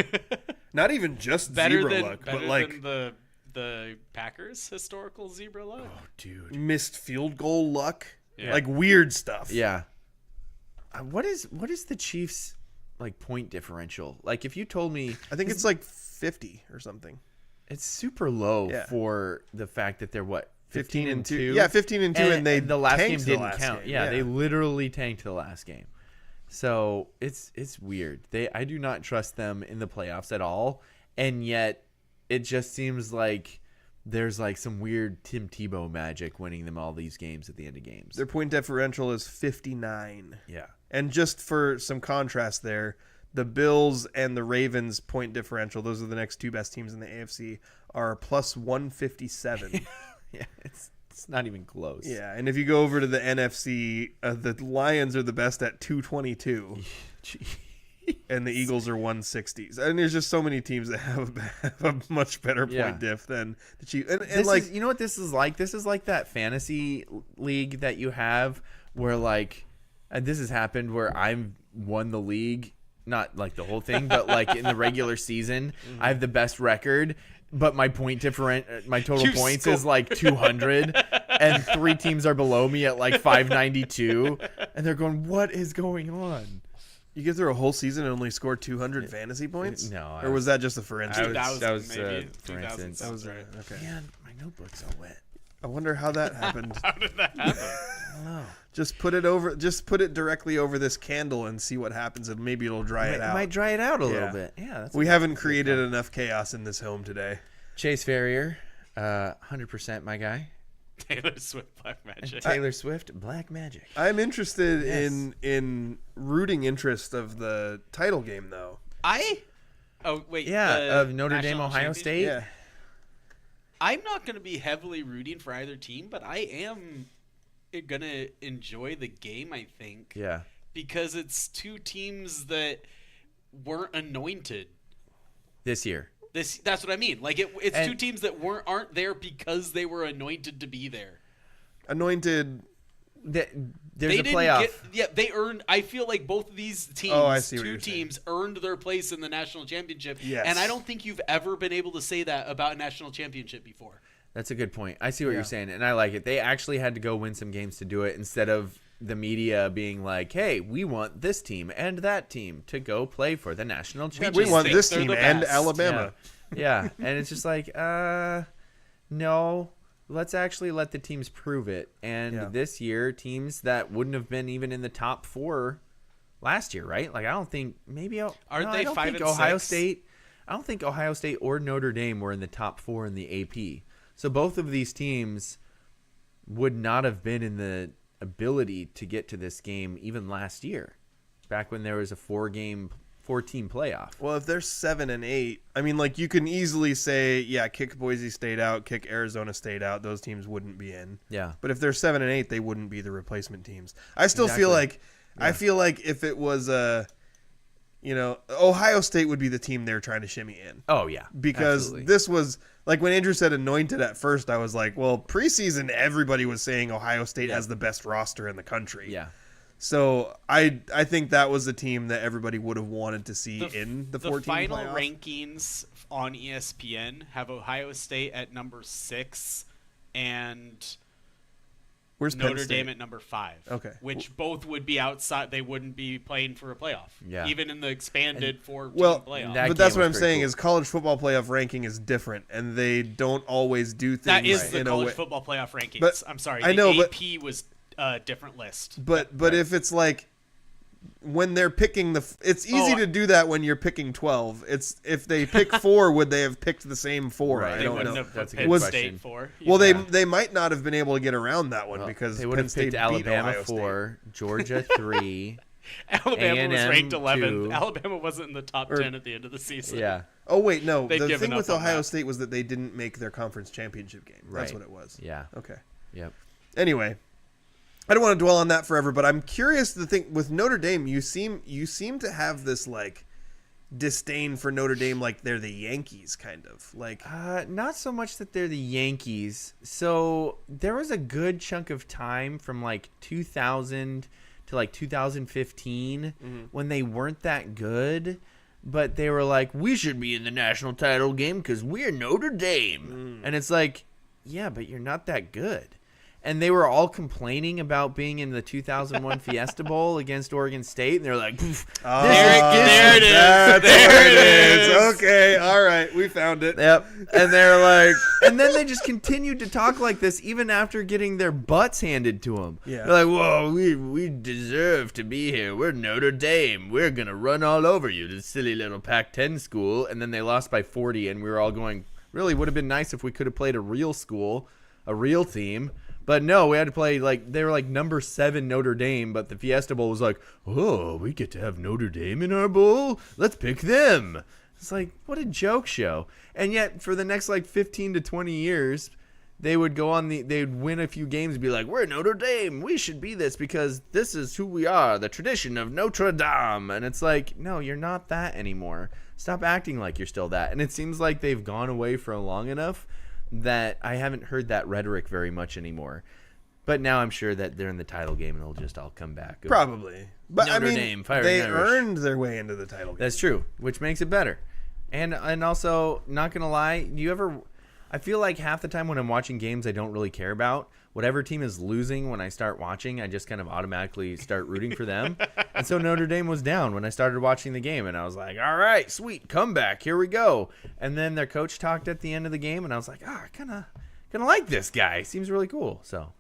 Not even just Better zebra than luck, but like than the Packers' historical zebra luck. Oh, dude. missed field goal luck. Yeah. Like weird stuff. Yeah. What is the Chiefs like point differential? Like if you told me, I think it's like 50 or something. it's super low Yeah. for the fact that they're what 15 and 2. Yeah, 15 and 2 and they the last game tanked the didn't last count. game. Yeah, they literally tanked the last game. So it's weird. I do not trust them in the playoffs at all, and yet it just seems like there's like some weird Tim Tebow magic winning them all these games at the end of games. Their point differential is 59. Yeah. And just for some contrast there, the Bills and the Ravens point differential, those are the next 2 best teams in the AFC, are plus 157. Yeah, it's not even close. Yeah, and if you go over to the NFC, the Lions are the best at 222. And the Eagles are 160s. And there's just so many teams that have a much better point diff than the Chiefs. And like, you know what this is like? This is like that fantasy league that you have where like, and this has happened where I've won the league, not like the whole thing, but like in the regular season, I have the best record, but my total points is like 200, and 3 teams are below me at like 592, and they're going, "What is going on?" you get through a whole season and only score 200 fantasy points? No, or was that just a for instance? that was maybe for instance. That was right. Okay. Man, my notebook's all wet. I wonder how that happened. How did that happen? I don't know. Just put it directly over this candle and see what happens, and maybe it'll dry it out. It might dry it out a Yeah. little bit. Yeah, that's We haven't created enough chaos in this home today. Chase Farrier, 100% my guy. Taylor Swift, Black Magic. Taylor Swift, Black Magic. I'm interested Yes. in rooting interest of the title game, though. Oh wait, Yeah, the of Notre Dame, national Ohio championship? State. Yeah. I'm not going to be heavily rooting for either team, but I am going to enjoy the game, I think. Yeah. Because it's 2 teams that weren't anointed. This year. That's what I mean. Like it's And- 2 teams that aren't there because they were anointed to be there. Anointed. There's They a didn't playoff. they earned. I feel like both of these teams, Oh, I see what 2 you're saying. teams, earned their place in the national championship. Yes. And I don't think you've ever been able to say that about a national championship before. That's a good point. I see what you're saying, and I like it. They actually had to go win some games to do it instead of the media being like, hey, we want this team and that team to go play for the national championship. We want think this they're team the and best. Alabama. Yeah, and it's just like, no, let's actually let the teams prove it. And this year, teams that wouldn't have been even in the top 4 last year, right? Like, I don't think maybe Aren't no, they I don't 5 think and Ohio 6? State. I don't think Ohio State or Notre Dame were in the top 4 in the AP. So both of these teams would not have been in the ability to get to this game even last year, back when there was a 4-team playoff. Well, if they're 7 and 8, I mean, like you can easily say, kick Boise State out, kick Arizona State out. Those teams wouldn't be in. Yeah. But if they're 7 and 8, they wouldn't be the replacement teams. I still feel like if it was Ohio State would be the team they're trying to shimmy in. Oh yeah, Because absolutely. this was like when Andrew said anointed at first, I was like, well, preseason everybody was saying Ohio State has the best roster in the country. Yeah. So I think that was the team that everybody would have wanted to see in the 14 final playoff. rankings on ESPN have Ohio State at number 6 and Where's Penn Notre State? Dame at number 5. Okay. Which both would be outside. They wouldn't be playing for a playoff. Yeah. Even in the expanded 4-team Well, playoff. that but that's game what was I'm pretty saying cool. is college football playoff ranking is different, and they don't always do things. That is the in a college way. football playoff rankings. But I'm sorry. I know, the but- AP was a different list. But if it's like when they're picking it's easy Oh, to do that when you're picking 12. It's if they pick 4, would they have picked the same 4? Right. I They don't wouldn't know. have That's a put good Penn question. State for. Well, they might not have been able to get around that one because They would Penn have State picked beat Alabama Ohio State. 4, Georgia 3. Alabama was A&M ranked 11th. 2. Alabama wasn't in the top Or- 10 at the end of the season. Yeah. Oh wait, no. They'd The given thing with up on Ohio that. State was that they didn't make their conference championship game. That's Right. what it was. Yeah. Okay. Yep. Anyway, I don't want to dwell on that forever, but I'm curious to think with Notre Dame, you seem to have this like disdain for Notre Dame, like they're the Yankees, kind of like. Not so much that they're the Yankees. So there was a good chunk of time from like 2000 to like 2015 when they weren't that good, but they were like, we should be in the national title game because we're Notre Dame. And it's like, yeah, but you're not that good. And they were all complaining about being in the 2001 Fiesta Bowl against Oregon State, and they're like, There it is. That's There what it is. Okay, all right, we found it. yep. And they're like, and then they just continued to talk like this even after getting their butts handed to them. Yeah. They're like, whoa, we deserve to be here. We're Notre Dame. We're going to run all over you, this silly little Pac-10 school. And then they lost by 40, and we were all going, really would have been nice if we could have played a real school, a real team. But no, we had to play like they were like number 7 Notre Dame, but the Fiesta Bowl was like, oh, we get to have Notre Dame in our bowl. Let's pick them. It's like, what a joke show. And yet for the next like 15 to 20 years, they would go on they'd win a few games and be like, we're Notre Dame. We should be this because this is who we are, the tradition of Notre Dame. And it's like, no, you're not that anymore. Stop acting like you're still that. And it seems like they've gone away for long enough that I haven't heard that rhetoric very much anymore. But now I'm sure that they're in the title game and they'll just all come back. Probably, but Notre I mean, Dame, Fighting they Irish. earned their way into the title game. That's true, which makes it better. And also, not gonna lie, do you ever? I feel like half the time when I'm watching games I don't really care about, whatever team is losing when I start watching, I just kind of automatically start rooting for them. And so Notre Dame was down when I started watching the game, and I was like, all right, sweet, comeback, here we go. And then their coach talked at the end of the game, and I was like, I kind of like this guy. Seems really cool. So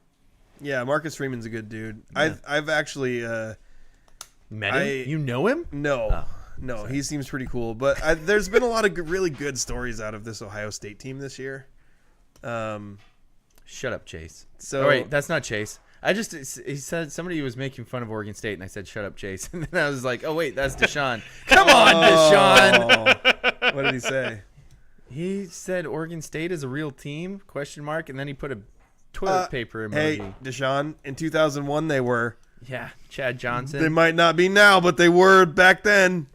Yeah, Marcus Freeman's a good dude. I've actually met him? You know him? no. He seems pretty cool. But there's been a lot of really good stories out of this Ohio State team this year. Shut up, Chase. So Oh, wait, that's not Chase. He said somebody was making fun of Oregon State, and I said, shut up, Chase. And then I was like, oh, wait, that's Deshaun. Come on, Deshaun. What did he say? He said Oregon State is a real team, ? And then he put a toilet paper emoji. Hey, Deshaun, in 2001 they were. Yeah, Chad Johnson. They might not be now, but they were back then.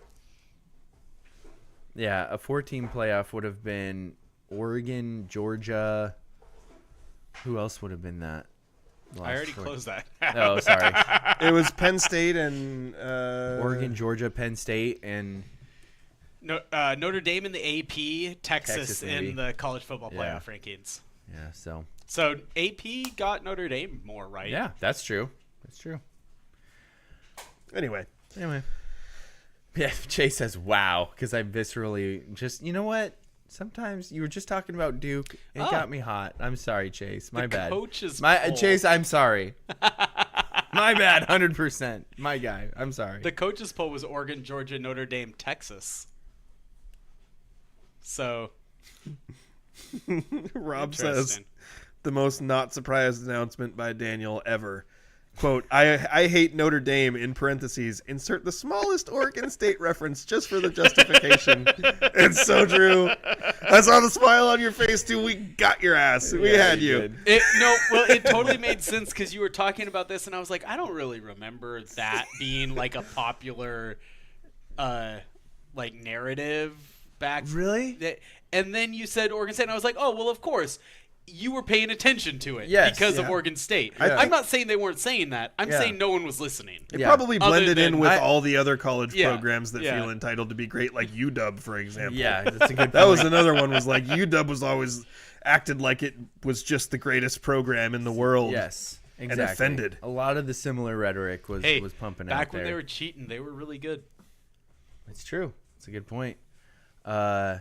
Yeah, a 4-team playoff would have been Oregon, Georgia. Who else would have been that? I already closed that. Oh, sorry. It was Penn State and Oregon, Georgia, Penn State, and No, Notre Dame in the AP, Texas, Texas, maybe. in the college football Yeah. playoff rankings. yeah, so So AP got Notre Dame more right. yeah, that's true. That's true. Anyway. Yeah, Chase says, wow, because I viscerally just, you know what? Sometimes you were just talking about Duke. It got me hot. I'm sorry, Chase. My bad. Coach's Chase, I'm sorry. My bad, 100%. My guy. I'm sorry. The coaches poll was Oregon, Georgia, Notre Dame, Texas. So Rob says interesting. the most not surprised announcement by Daniel ever. Quote, I hate Notre Dame, in parentheses, insert the smallest Oregon State reference just for the justification. It's so true. I saw the smile on your face, too. We got your ass. We had you. It totally made sense because you were talking about this, and I was like, I don't really remember that being like a popular, like narrative back. Really? And then you said Oregon State, and I was like, oh well, of course. You were paying attention to it Yes, because of yeah. Oregon State. I think- I'm not saying they weren't saying that. I'm Yeah. saying no one was listening. It Yeah. probably Other blended in than- with all the other college Yeah, programs that yeah. feel entitled to be great, like UW, for example. Yeah, that's a good That was point. another one, was like UW was always acted like it was just the greatest program in the world. Yes. and offended. A lot of the similar rhetoric was pumping out back there. when they were cheating, they were really good. It's true. It's a good point. My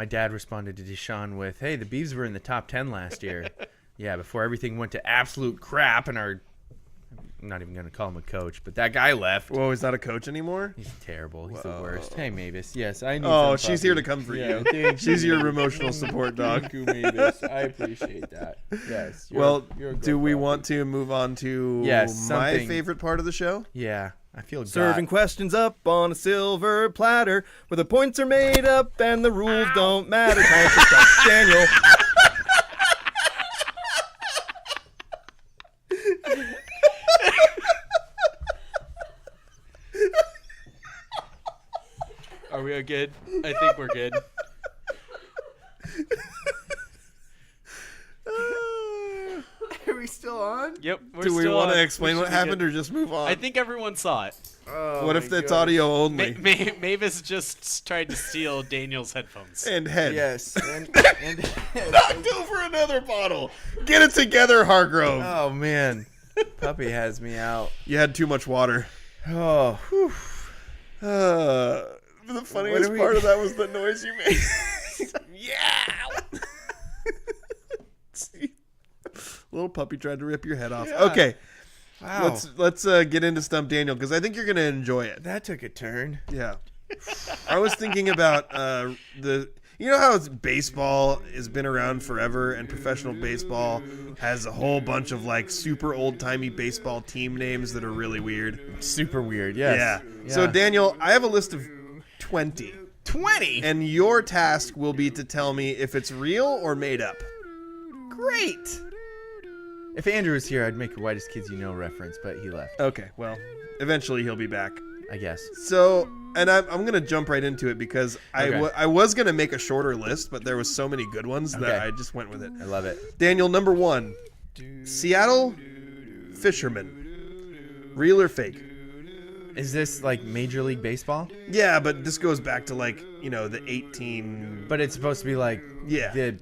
dad responded to Deshaun with, "Hey, the Beavs were in the top 10 last year." Yeah, before everything went to absolute crap and I'm not even going to call him a coach, but that guy left. Whoa, he's not a coach anymore? He's terrible. He's the worst. Hey, Mavis. Yes, I need Oh, some she's puppy. here to come for Yeah, you. thank She's you. your emotional support dog. Thank you, Mavis. I appreciate that. Yes. You're a do we puppy. Want to move on to my favorite part of the show? Yeah, I feel Serving questions up on a silver platter where the points are made up and the rules don't matter. Time to start, Daniel. Are we good? I think we're good. Are we still on? Yep. Do we want to explain what happened or just move on? I think everyone saw it. What if it's audio only? Mavis just tried to steal Daniel's headphones. And head. Yes. And knocked over another bottle. Get it together, Hargrove. Oh, man. Puppy has me out. You had too much water. Oh. The funniest part of that was the noise you made. Yeah. Little puppy tried to rip your head off. Yeah. Okay. Wow. Let's get into Stump Daniel because I think you're going to enjoy it. That took a turn. Yeah. I was thinking about you know how baseball has been around forever and professional baseball has a whole bunch of like super old-timey baseball team names that are really weird. Super weird, yes. Yeah. So Daniel, I have a list of 20. 20? And your task will be to tell me if it's real or made up. Great. If Andrew was here, I'd make a Whitest Kids You Know reference, but he left. Okay, well, eventually he'll be back. I guess. So, and I'm going to jump right into it because I was going to make a shorter list, but there was so many good ones that I just went with it. I love it. Daniel, number 1. Seattle Fisherman. Real or fake? Is this like Major League Baseball? Yeah, but this goes back to like, the 18... But it's supposed to be like... Yeah.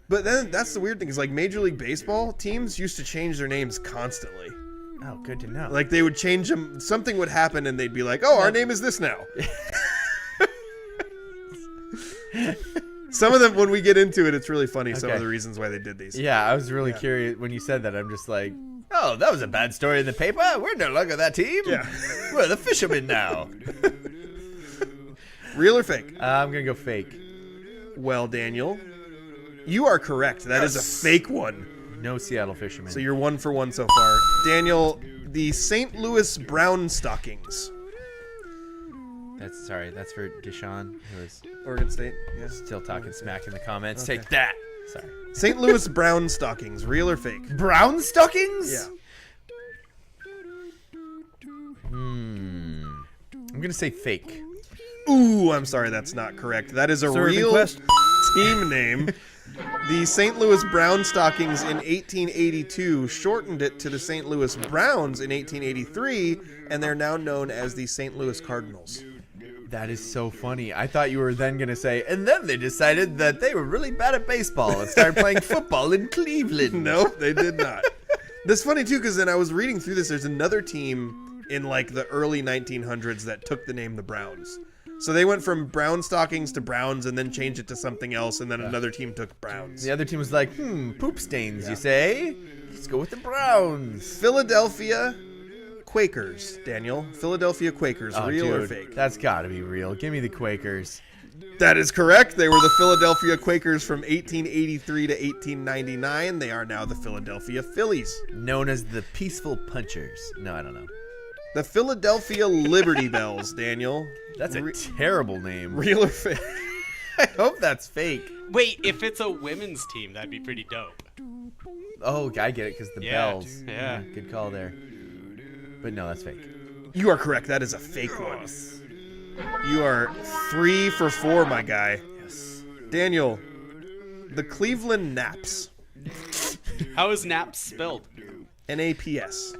But then that's the weird thing is like Major League Baseball teams used to change their names constantly. Oh, good to know. Like they would change them. Something would happen and they'd be like, "Oh, our name is this now." Some of them, when we get into it, it's really funny. Okay. Some of the reasons why they did these. Yeah, I was really curious when you said that. I'm just like, oh, that was a bad story in the paper. We're no longer that team. Yeah, we're the Fishermen now. Real or fake? I'm gonna go fake. Well, Daniel, you are correct. That is a fake one. No Seattle Fishermen. So you're 1 for 1 so far. Daniel, the St. Louis Brown Stockings. That's for Deshaun, who is Oregon State. Yeah. Still talking smack in the comments. Okay. Take that. Sorry. St. Louis Brown Stockings. Real or fake? Brown Stockings? Yeah. I'm gonna say fake. Ooh, I'm sorry, that's not correct. That is a real team name. The St. Louis Brown Stockings in 1882 shortened it to the St. Louis Browns in 1883, and they're now known as the St. Louis Cardinals. That is so funny. I thought you were then going to say, and then they decided that they were really bad at baseball and started playing football in Cleveland. Nope, they did not. That's funny, too, because then I was reading through this. There's another team in, like, the early 1900s that took the name the Browns. So they went from Brown Stockings to Browns and then changed it to something else, and then another team took Browns. The other team was like, poop stains, you say? Let's go with the Browns. Philadelphia Quakers, Daniel. Philadelphia Quakers, real or fake? That's got to be real. Give me the Quakers. That is correct. They were the Philadelphia Quakers from 1883 to 1899. They are now the Philadelphia Phillies. Known as the Peaceful Punchers. No, I don't know. The Philadelphia Liberty Bells, Daniel. That's a terrible name. Real or fake? I hope that's fake. Wait, if it's a women's team, that'd be pretty dope. Oh, I get it, because the bells. Yeah. Good call there. But no, that's fake. You are correct. That is a fake one. You are 3 for 4, my guy. Yes. Daniel, the Cleveland Naps. How is Naps spelled? Naps.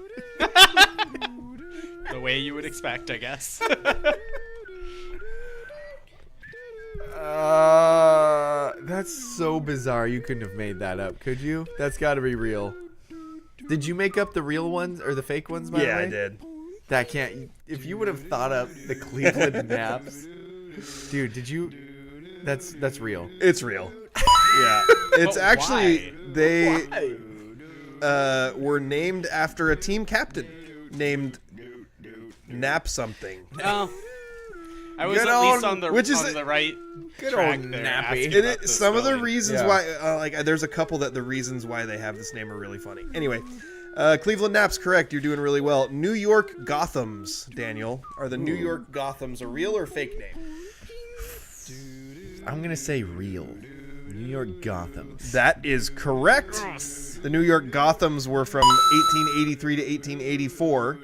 The way you would expect, I guess. That's so bizarre. You couldn't have made that up, could you? That's got to be real. Did you make up the real ones or the fake ones, by the way? Yeah, I did. That can't. If you would have thought up the Cleveland Naps, dude, did you? That's real. It's real. Yeah, it's But actually why? they were named after a team captain named Nap something. No. I was Good at least old- on the which is on a- the right Good track old there. Nappy. asking It about is, the some of the spelling. reasons Yeah. why, there's a couple that the reasons why they have this name are really funny. Anyway, Cleveland Naps, correct. You're doing really well. New York Gothams, Daniel. Are the New York Gothams a real or fake name? I'm gonna say real. New York Gothams. That is correct. The New York Gothams were from 1883 to 1884,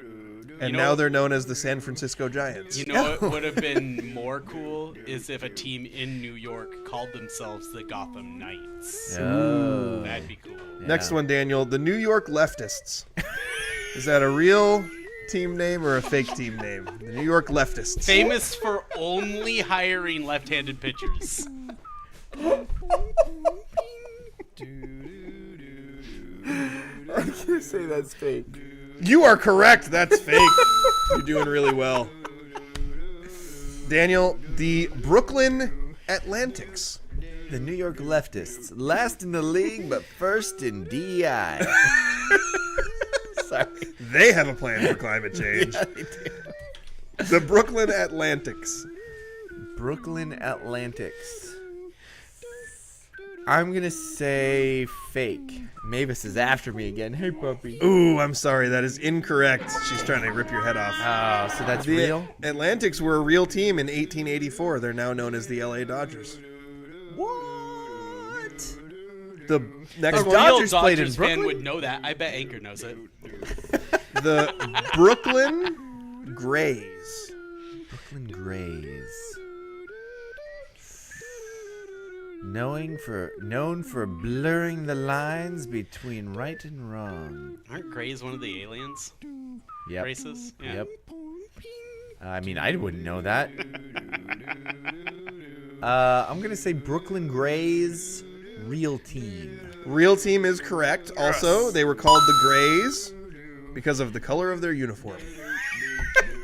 and You know- now they're known as the San Francisco Giants. You know what would have been more cool is if a team in New York called themselves the Gotham Knights. Oh. That'd be cool. Next one, Daniel. The New York Leftists. Is that a real team name or a fake team name? The New York Leftists. Famous for only hiring left-handed pitchers. I'm gonna say that's fake. You are correct. That's fake. You're doing really well. Daniel, the Brooklyn Atlantics. The New York Leftists, last in the league but first in DEI. Sorry. They have a plan for climate change. Yeah, they do. The Brooklyn Atlantics. Brooklyn Atlantics. I'm gonna say fake. Mavis is after me again. Hey, puppy. Ooh, I'm sorry. That is incorrect. She's trying to rip your head off. Oh, so that's The real? Atlantics were a real team in 1884. They're now known as the LA Dodgers. What? The next A one, real Dodgers played in Dodgers fan Brooklyn? would know that. I bet Anchor knows it. the Brooklyn Grays. Brooklyn Grays. Known for blurring the lines between right and wrong. Aren't Greys one of the aliens Yep. races? Yeah. Yep. I mean, I wouldn't know that. I'm gonna say Brooklyn Grays, real team. Real team is correct. Also, they were called the Grays because of the color of their uniform.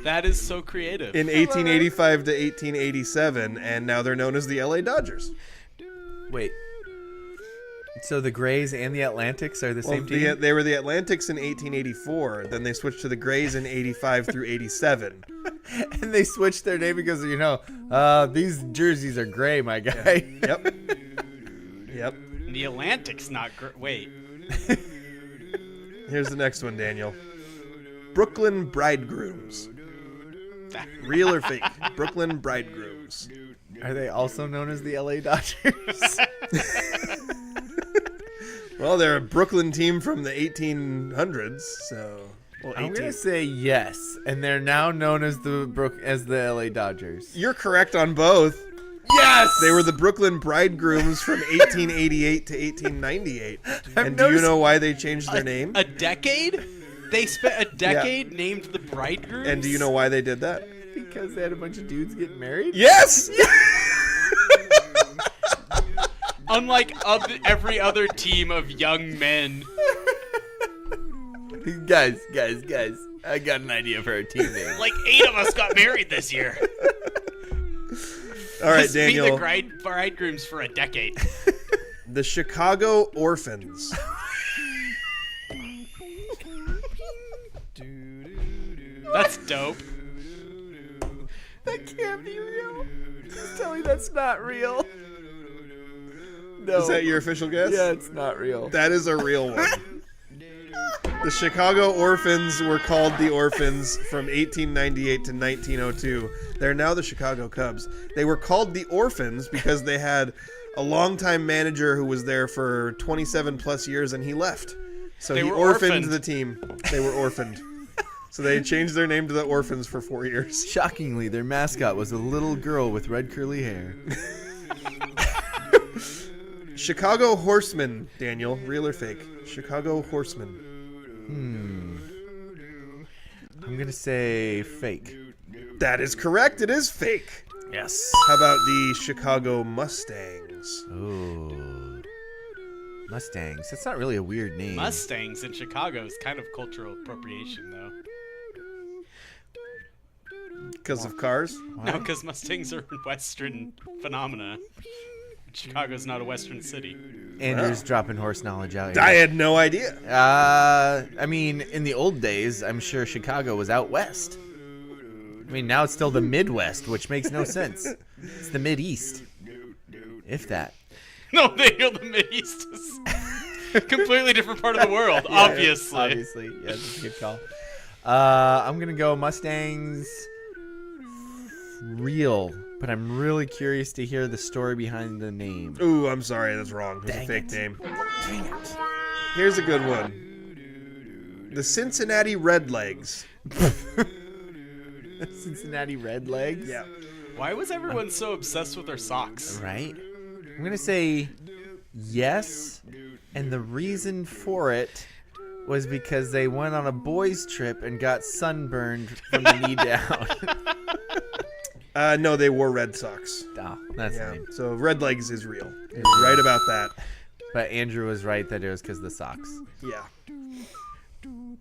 That is so creative. In 1885 to 1887, and now they're known as the LA Dodgers. Wait. So the Grays and the Atlantics are the same team? They were the Atlantics in 1884. Then they switched to the Grays in 85 through 87. And they switched their name because, these jerseys are gray, my guy. Yep. Yep. The Atlantic's not great. Wait. Here's the next one, Daniel. Brooklyn Bridegrooms. Real or fake? Brooklyn Bridegrooms. Are they also known as the LA Dodgers? Well, they're a Brooklyn team from the 1800s, so... Well, I'm 18. gonna say yes, and they're now known as the LA Dodgers. You're correct on both. Yes, They were the Brooklyn Bridegrooms from 1888 to 1898. And do you noticed- know why they changed their name? A decade? They spent a decade named the Bridegrooms? And do you know why they did that? because they had a bunch of dudes getting married. Yes! Unlike every other team of young men. guys, I got an idea for our team name. Like 8 of us got married this year. All right, Just be Daniel. the bridegrooms for a decade. The Chicago Orphans. That's dope. That can't be real. Just tell me that's not real. No. Is that your official guess? Yeah, it's not real. That is a real one. The Chicago Orphans were called the Orphans from 1898 to 1902. They're now the Chicago Cubs. They were called the Orphans because they had a longtime manager who was there for 27 plus years and he left. So They he were orphaned orphaned. the team. They were orphaned. So they changed their name to the Orphans for 4 years. Shockingly, their mascot was a little girl with red curly hair. Chicago Horsemen, Daniel. Real or fake? Chicago Horsemen. I'm gonna say fake. That is correct. It is fake. Yes. How about the Chicago Mustangs? Oh. Mustangs. That's not really a weird name. Mustangs in Chicago is kind of cultural appropriation, though. Because of cars? No, because Mustangs are a Western phenomena. Chicago's not a Western city. Andrew's dropping horse knowledge out here. I had no idea. I mean, in the old days, I'm sure Chicago was out west. I mean, now it's still the Midwest, which makes no sense. It's the Mid-East. If that. No, the Mideast is a completely different part of the world, obviously. Obviously, yeah, that's a good call. I'm going to go Mustangs real, but I'm really curious to hear the story behind the name. Ooh, I'm sorry. That's wrong. It's a fake name. Dang it. Here's a good one. The Cincinnati Redlegs. Cincinnati Redlegs? Yeah. Why was everyone so obsessed with their socks? Right? I'm going to say yes, and the reason for it was because they went on a boys' trip and got sunburned from the knee down. No, they wore Red Sox. Oh, that's Yeah. lame. So Redlegs is real. You're right about that. But Andrew was right that it was because of the socks. Yeah.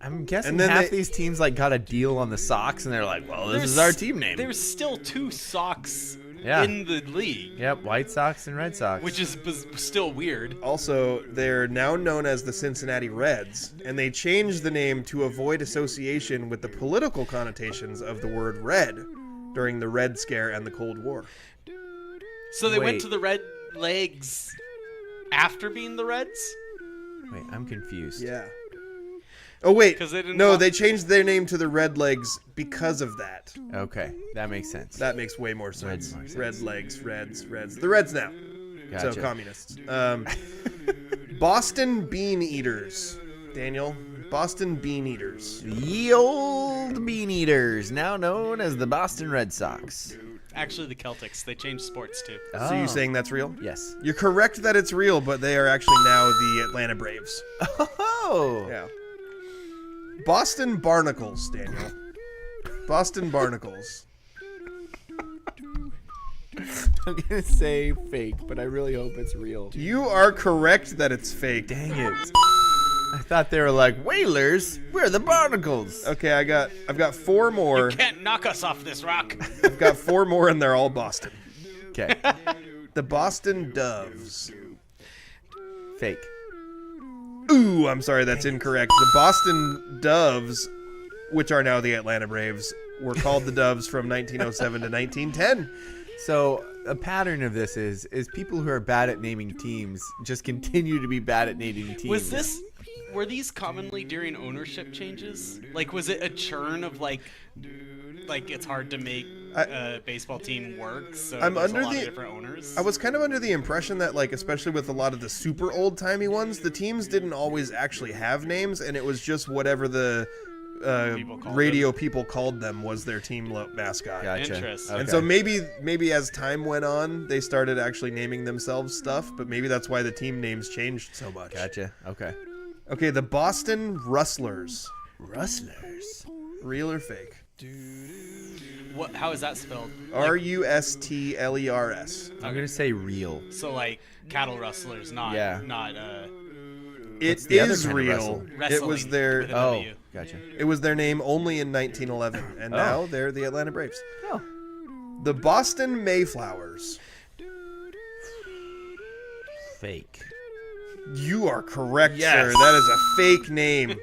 I'm guessing And then half these teams got a deal on the socks, and they're like, well, this is our team name. There's still 2 socks Yeah. in the league, Yep, White Sox and Red Sox. which is still weird. Also, they're now known as the Cincinnati Reds, and they changed the name to avoid association with the political connotations of the word red during the Red Scare and the Cold War. So they Wait. went to the Red Legs after being the Reds? Wait, I'm confused. Yeah. Oh, wait. 'Cause they didn't No, want- they changed their name to the Redlegs because of that. Okay, that makes sense. That makes way more sense. Makes more sense. Redlegs, Reds. The Reds now. Gotcha. So, communists. Boston Bean Eaters. Daniel, Boston Bean Eaters. Ye old Bean Eaters, now known as the Boston Red Sox. Actually, the Celtics. They changed sports, too. So you saying that's real? Yes. You're correct that it's real, but they are actually now the Atlanta Braves. Oh! Yeah. Boston Barnacles, Daniel. Boston Barnacles. I'm going to say fake, but I really hope it's real. You are correct that it's fake. Dang it. I thought they were like, Whalers, we're the Barnacles. Okay, I've got 4 more. Can't knock us off this rock. I've got 4 more, and they're all Boston. Okay. The Boston Doves. Fake. Ooh, I'm sorry, that's incorrect. The Boston Doves, which are now the Atlanta Braves, were called the Doves from 1907 to 1910. So a pattern of this is people who are bad at naming teams just continue to be bad at naming teams. Were these commonly during ownership changes? Like, was it a churn of like it's hard to make a baseball team work, so I'm there's under a lot the- of different owners? I was kind of under the impression that, like, especially with a lot of the super old-timey ones, the teams didn't always actually have names, and it was just whatever the radio people called them was their team mascot. Gotcha. Interesting. And so maybe as time went on, they started actually naming themselves stuff, but maybe that's why the team names changed so much. Gotcha. Okay. Okay, the Boston Rustlers. Rustlers. Real or fake? How is that spelled? Rustlers. I'm going to say real. So like cattle rustlers, not Yeah. It the other is kind of real. wrestle? It was Wrestling their with a Oh, W. gotcha. it was their name only in 1911, and now they're the Atlanta Braves. Oh. The Boston Mayflowers. Fake. You are correct, Yes. sir. That is a fake name.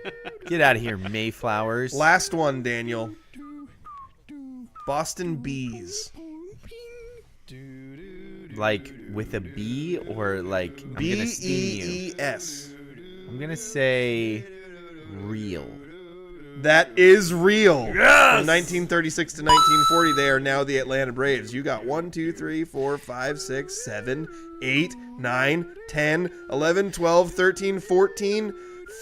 Get out of here, Mayflowers. Last one, Daniel. Boston Bees. Like with a B or like I'm going to steam you. BEES. I'm going to say real. That is real. Yes! From 1936 to 1940, they are now the Atlanta Braves. You got 1, 2, 3, 4, 5, 6, 7, 8, 9, 10, 11, 12, 13, 14,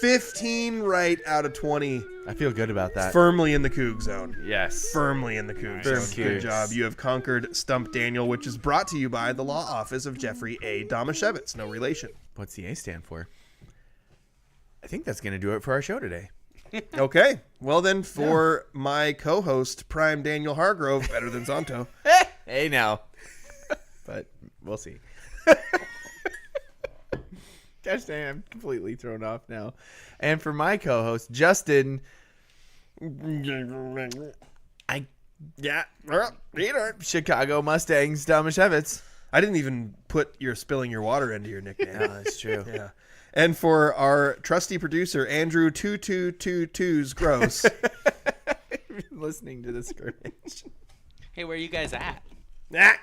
15 right out of 20. I feel good about that. Firmly in the Coug zone. Yes. Firmly in the Coug Firm zone. Good Cougs. job. You have conquered Stump Daniel, which is brought to you by the law office of Jeffrey A. Domashevitz. No relation. What's the A stand for? I think that's going to do it for our show today. Okay. Well, then, for my co-host, Prime Daniel Hargrove, better than Zonto. Hey, now. But we'll see. Gosh dang, I'm completely thrown off now. And for my co-host, Justin, Chicago Mustangs, Domashevitz. I didn't even put your spilling your water into your nickname. Yeah, that's true. Yeah. And for our trusty producer, Andrew 2222's Gross. Listening to the scrimmage. Hey, where are you guys at? Ah.